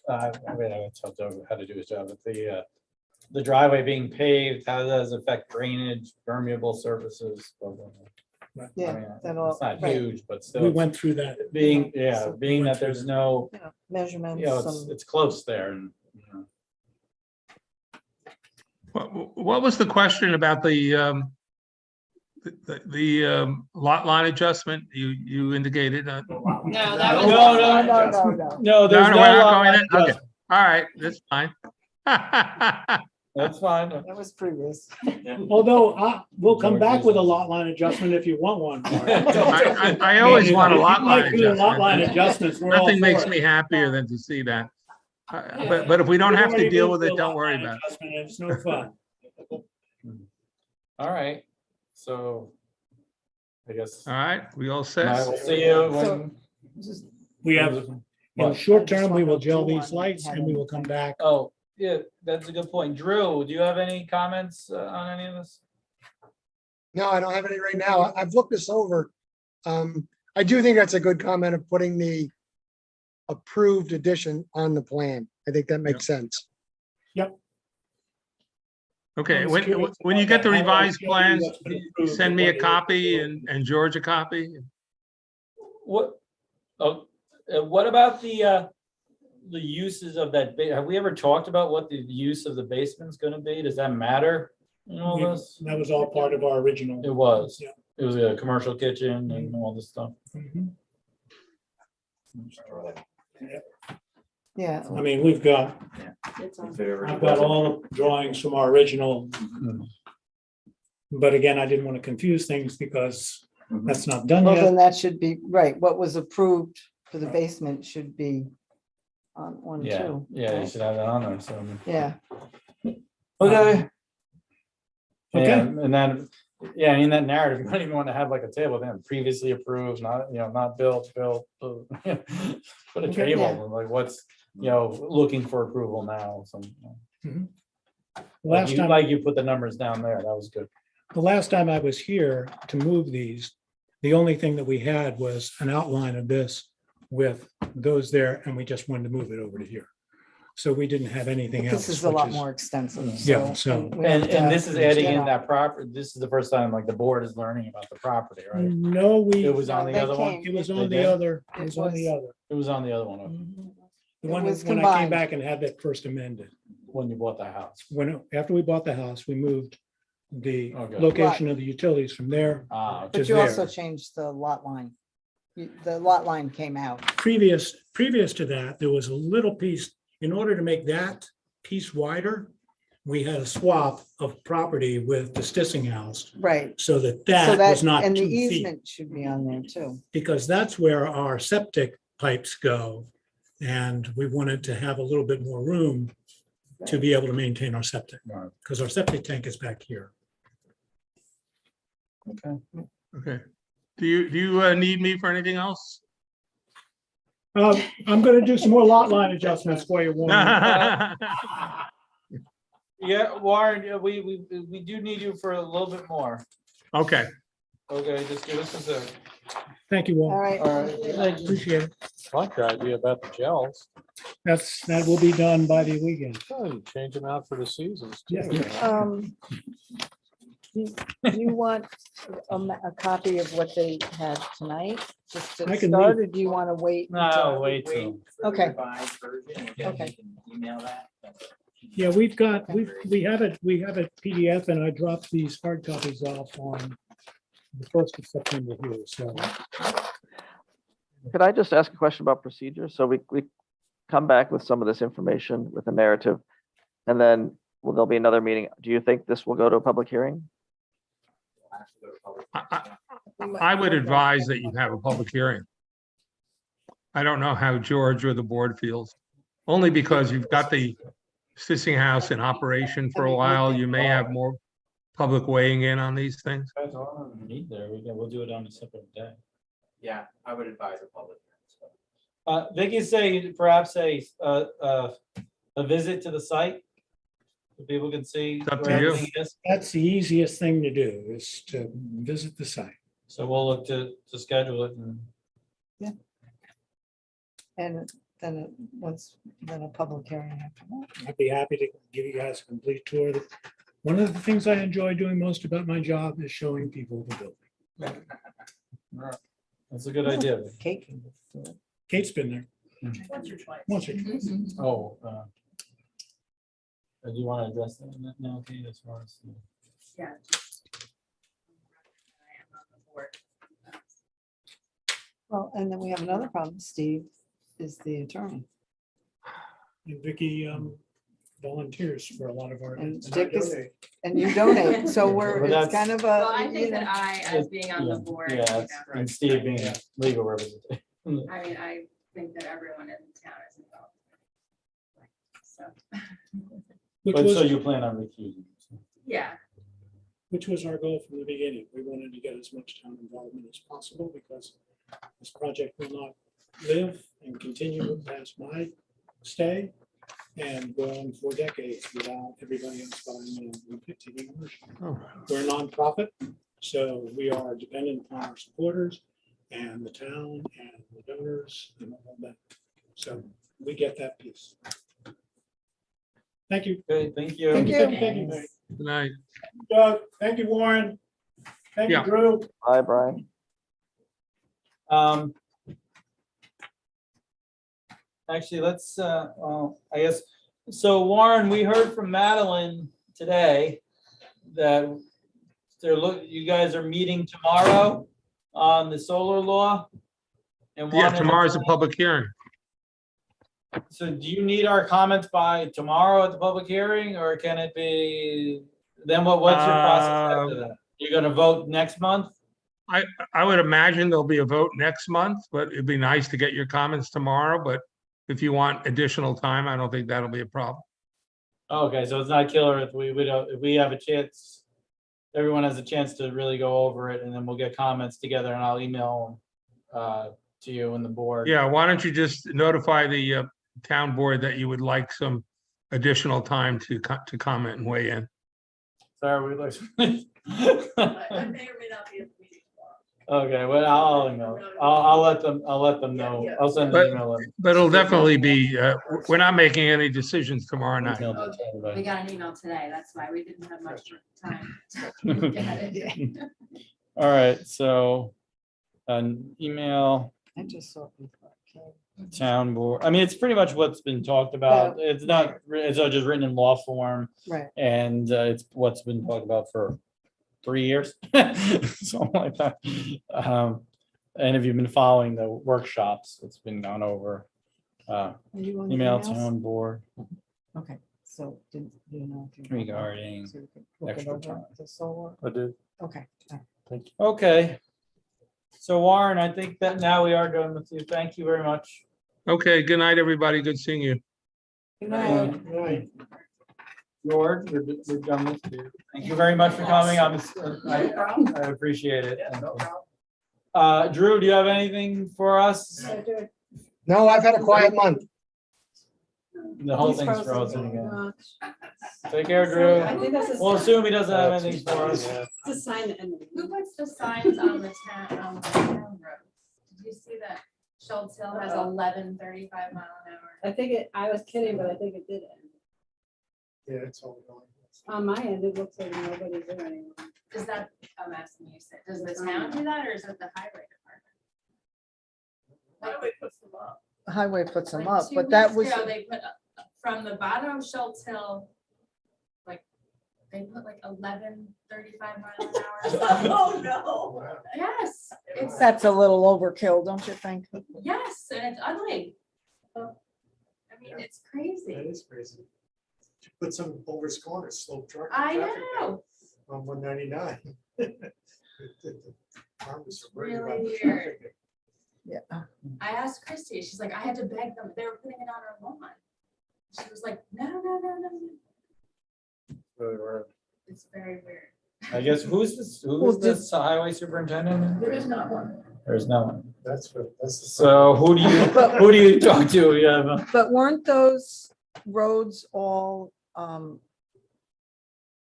I mean, I would tell Doug how to do his job, but the driveway being paved, how does it affect drainage, permeable surfaces? Blah, blah, blah. I Yeah, mean, that'll- it's not right. huge, but We still, went through that. being So we that went through there's that. no, Measurements. you know, it's close there and, you know. What was the question about the lot line adjustment you indicated? No, that was. No, No. No, there's No, no we're not lot going line in? Okay. adjustment. All right, that's fine. That's fine. That was previous. Although we'll come back with a lot line adjustment if you want one. I always want a lot line Lot line adjustment. adjustments. we're all Nothing makes for it. me happier than to see that. But if we don't We've have to already deal moved with to it, a don't lot worry line about it. adjustment, and it's no fun. All right, so I guess All right, we all I set? will see you So- when. We have, in the What? short term, we will gel these lights and we will come back. Oh, yeah, that's a good point. Drew, do you have any comments on any of this? No, I don't have any right now. I've looked this over. I do think that's a good comment of putting the approved addition on the plan. I think that makes sense. Okay, I was when curious when you about get the that. How revised else plans, what's been approved send and me a what is copy approved. and George a copy. What, what about the uses of that? Have we ever talked about what the use of the basement's gonna be? Does that matter in all We- this? That was all part of our original. It was. Yeah. It was a commercial kitchen and all this stuff. Mhm. Yeah. I mean, we've got, If it ever I've got all the drawings from our original. But again, I didn't want to confuse things because that's not done Well, then yet. that should be, right, what was approved for the basement should be on one, Yeah, too. yeah, you right? should have that on there, so. Yeah, Okay. Okay. Yeah, and then, yeah, in that narrative, you don't even want to have like a table, then previously approved, not, you know, not built. Put a Okay. table, Yeah. like what's, you know, looking for approval now, some. Last time. Like you put the numbers down there, that was good. The last time I was here to move these, the only thing that we had was an outline of this with those there, and we just wanted to move it over to here. So we didn't have anything else. this is a lot which more extensive. Yeah, so- we have And to this is adding get in on- that property, this is the first time like the board is learning about the property, right? No, we, It was on No, the they other one? came. it was They on the did? other, it It was on the was- other. It was on the other one, okay, The It one, was when I came combined. back and had that first amended, when you bought the house. after we bought the house, we moved the Okay. location of the utilities from there. Ah, okay. to But you also there. changed the lot line. The lot line came out. Previous to that, there was a little piece, in order to make that piece wider, we had a swap of property with the Stissing house, Right. so that So that was that, not and the 2 feet. easement should be on there too. Because that's where our septic pipes go. And we wanted to have a little bit more room to be able to maintain our septic, Right. because our septic tank is back here. Okay. Okay. Do you need me for anything else? I'm gonna do some more lot line adjustments for you, Warren. Yeah, Warren, yeah, we do need you for a little bit more. Okay, Okay, just give us a sec. Thank you, All Warren. right. All right. Appreciate it. Like your idea about the gels, That will be done by the weekend. oh, you change them out for the seasons too. Yeah. Do you want a copy of what they had tonight? Just to I can start, leave. or do you want to wait? No, until- wait till. Okay. Revised version, and Okay. you can email that. Yeah, we have a PDF, and I dropped these hard copies off on the 1st of September here, so. Could I just ask a question about procedure? So we come back with some of this information with a narrative, and then there'll be another meeting. Do you think this will go to a public hearing? I would advise that you have a public hearing. I don't know how George or the board feels. Only because you've got the Sissing House in operation for a while. You may have more public weighing in on these things. Guys, I don't need there. We'll do it on a separate day. Yeah, I would advise a public. hearing, so. Vicky say perhaps a visit to the site. So people can see It's up where to you. everything is. That's the easiest thing to do, is to visit the site. So we'll look to schedule it and And then a public hearing after that. I'd be happy to give you guys a complete tour. One of the things I enjoy doing most about my job is showing people the building. that's a good idea. Kate. Kate's been there Once or twice. once or twice. Oh, do you want to address that now, Kate, as far as? Yeah. I am on the board. Well, and then we have another problem. Steve is the attorney. And Vicky volunteers for a lot of our And events. Dick is, and you donate, so Well, it's that's- kind of Well, I a, you think know, that I, as being on the board, you Yeah, know, and Steve being a legal representative. I mean, I think that everyone in town is involved. So, Which But so was, you plan on recusing? yeah, which was our goal from the beginning. We wanted to get as much town involvement as possible because this project will not live and continue past my stay and go on for decades without everybody else buying in and taking ownership. We're a nonprofit, so we are dependent upon our supporters and the town and the donors and all that. So we get that piece. Thank you. Okay, thank you. Thank you. Thank you, Mary. Good night. Doug, thank you, Warren. Thank you, Yeah. Drew. Bye, Brian. Actually, let's, well, I guess, so Warren, we heard from Madeline today that you guys are meeting tomorrow on the solar law. And Yeah, wanted- tomorrow's a public hearing. So do you need our comments by tomorrow at the public hearing, or can it be, then what's your process after that? You're gonna vote next month? I would imagine there'll be a vote next month, but it'd be nice to get your comments tomorrow. But if you want additional time, I don't think that'll be a problem. Okay, so it's not killer if we have a chance, everyone has a chance to really go over it, and then we'll get comments together and I'll email to you and the board. Yeah, why don't you just notify the town board that you would like some additional time to comment and weigh in. Sorry, we looked. I may or may not be at the meeting tomorrow. Okay, well, I'll email. I'll let them know. I'll send an But, email. but it'll definitely be, we're not making any decisions tomorrow night. we got an email today, that's why we didn't have much time to look at it. All right, so an email. I just saw people. Town board, I mean, it's pretty much what's been talked about. It's not, it's just written in law form. Right. And it's what's been talked about for 3 years, something like that. And if you've been following the workshops, it's been gone over. Are you on the Email emails? town board Okay, so do you know? if you- regarding so you could look it extra over, time. The solar, I do. okay. Thank you. Okay. So Warren, I think that now we are done with you. Thank you very much. Okay, good night, everybody. Good seeing you. Good night. Right. George, we're done with you. Thank you very much for coming. I appreciate it. Drew, do you have anything for us? No, I've had a quiet month. The whole thing's frozen again. Take care, Drew. I think that's a- We'll assume he doesn't have anything for us. It's a sign that. Who puts the signs on the town roads? Did you see that Schultz Hill has 11:35 mile an hour? I think I was kidding, but I think it did end. Yeah, it's all going. On my end, it looks like nobody's there anymore. Is that, I'm asking you, does the town do that, or is it the highway department? Highway puts them up. Highway puts them Like up, 2 but that weeks was, ago, they put from the bottom of Schultz Hill, like, they put like 11:35 mile an hour. Oh, no. Yes, it's, that's a little overkill, don't you think? yes, and it's ugly. I mean, it's That crazy. is crazy. Put some over Scorner slope truck. I traffic know. On 199. Farmers are worried about Really the weird. traffic. Yeah. I asked Christy, she's like, I had to beg them, they were putting it on our lawn. She was like, no. Really weird. It's very weird. I guess who's this highway superintendent? There is not one. There's no one. That's what, that's the. So who do you talk to? You have a- But weren't those roads all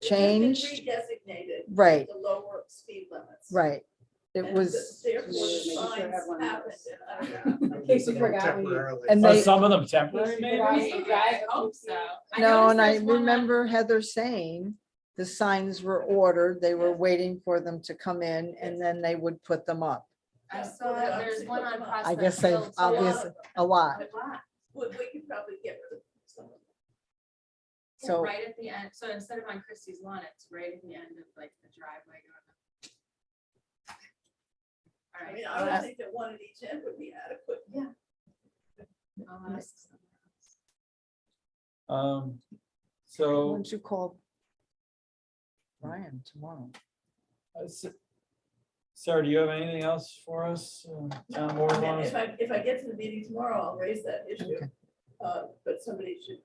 changed? Redesignated. Right. The lower speed limits. Right. It And was, Therefore, Making the sure signs everyone happened. knows. In case you forgot. Temporarily. and Are they, some of them temporary maybe? I hope so. no, and I noticed there's one on- remember Heather saying the signs were ordered, they were waiting for them to come in and then they would put them up. I saw there's one on Prospect I guess they've Hill, too. obviously, a lot. We could probably get rid of some of them. Yeah, So, right at the end, so instead of on Christie's lawn, it's right at the end of like the driveway going up. All I right. mean, I don't think that one at each end would be adequate. Yeah. I'll ask someone else. why So, don't you call Brian tomorrow? Sarah, do you have anything else for us? Town board I mean, wise? if I get to the meeting tomorrow, I'll raise that issue. Okay. But somebody should,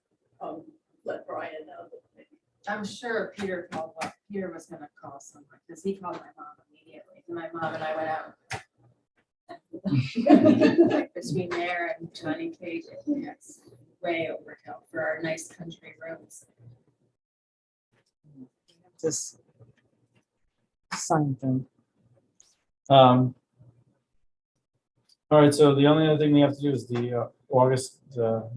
let Brian know that maybe. I'm sure Peter was gonna call someone, because he called my mom immediately, and my mom and I went out. Like between there and Johnny Cage, it's way overkill for our nice country roads. This sign thing. All right, so the only other thing we have to do is the August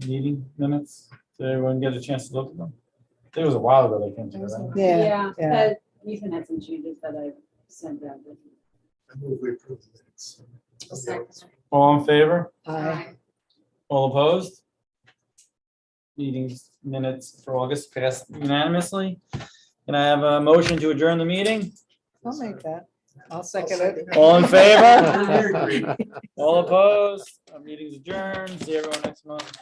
meeting minutes. Did everyone get a chance to look at them? I think it was a while ago they came to us. Yeah, yeah. That Ethan had some changes that I sent out. I move we approve the minutes. All in favor? Aye. All opposed? Meetings minutes for August passed unanimously. Can I have a motion to adjourn the meeting? I'll make that. I'll second it. All in favor? All opposed? Our meeting's adjourned. See everyone next month.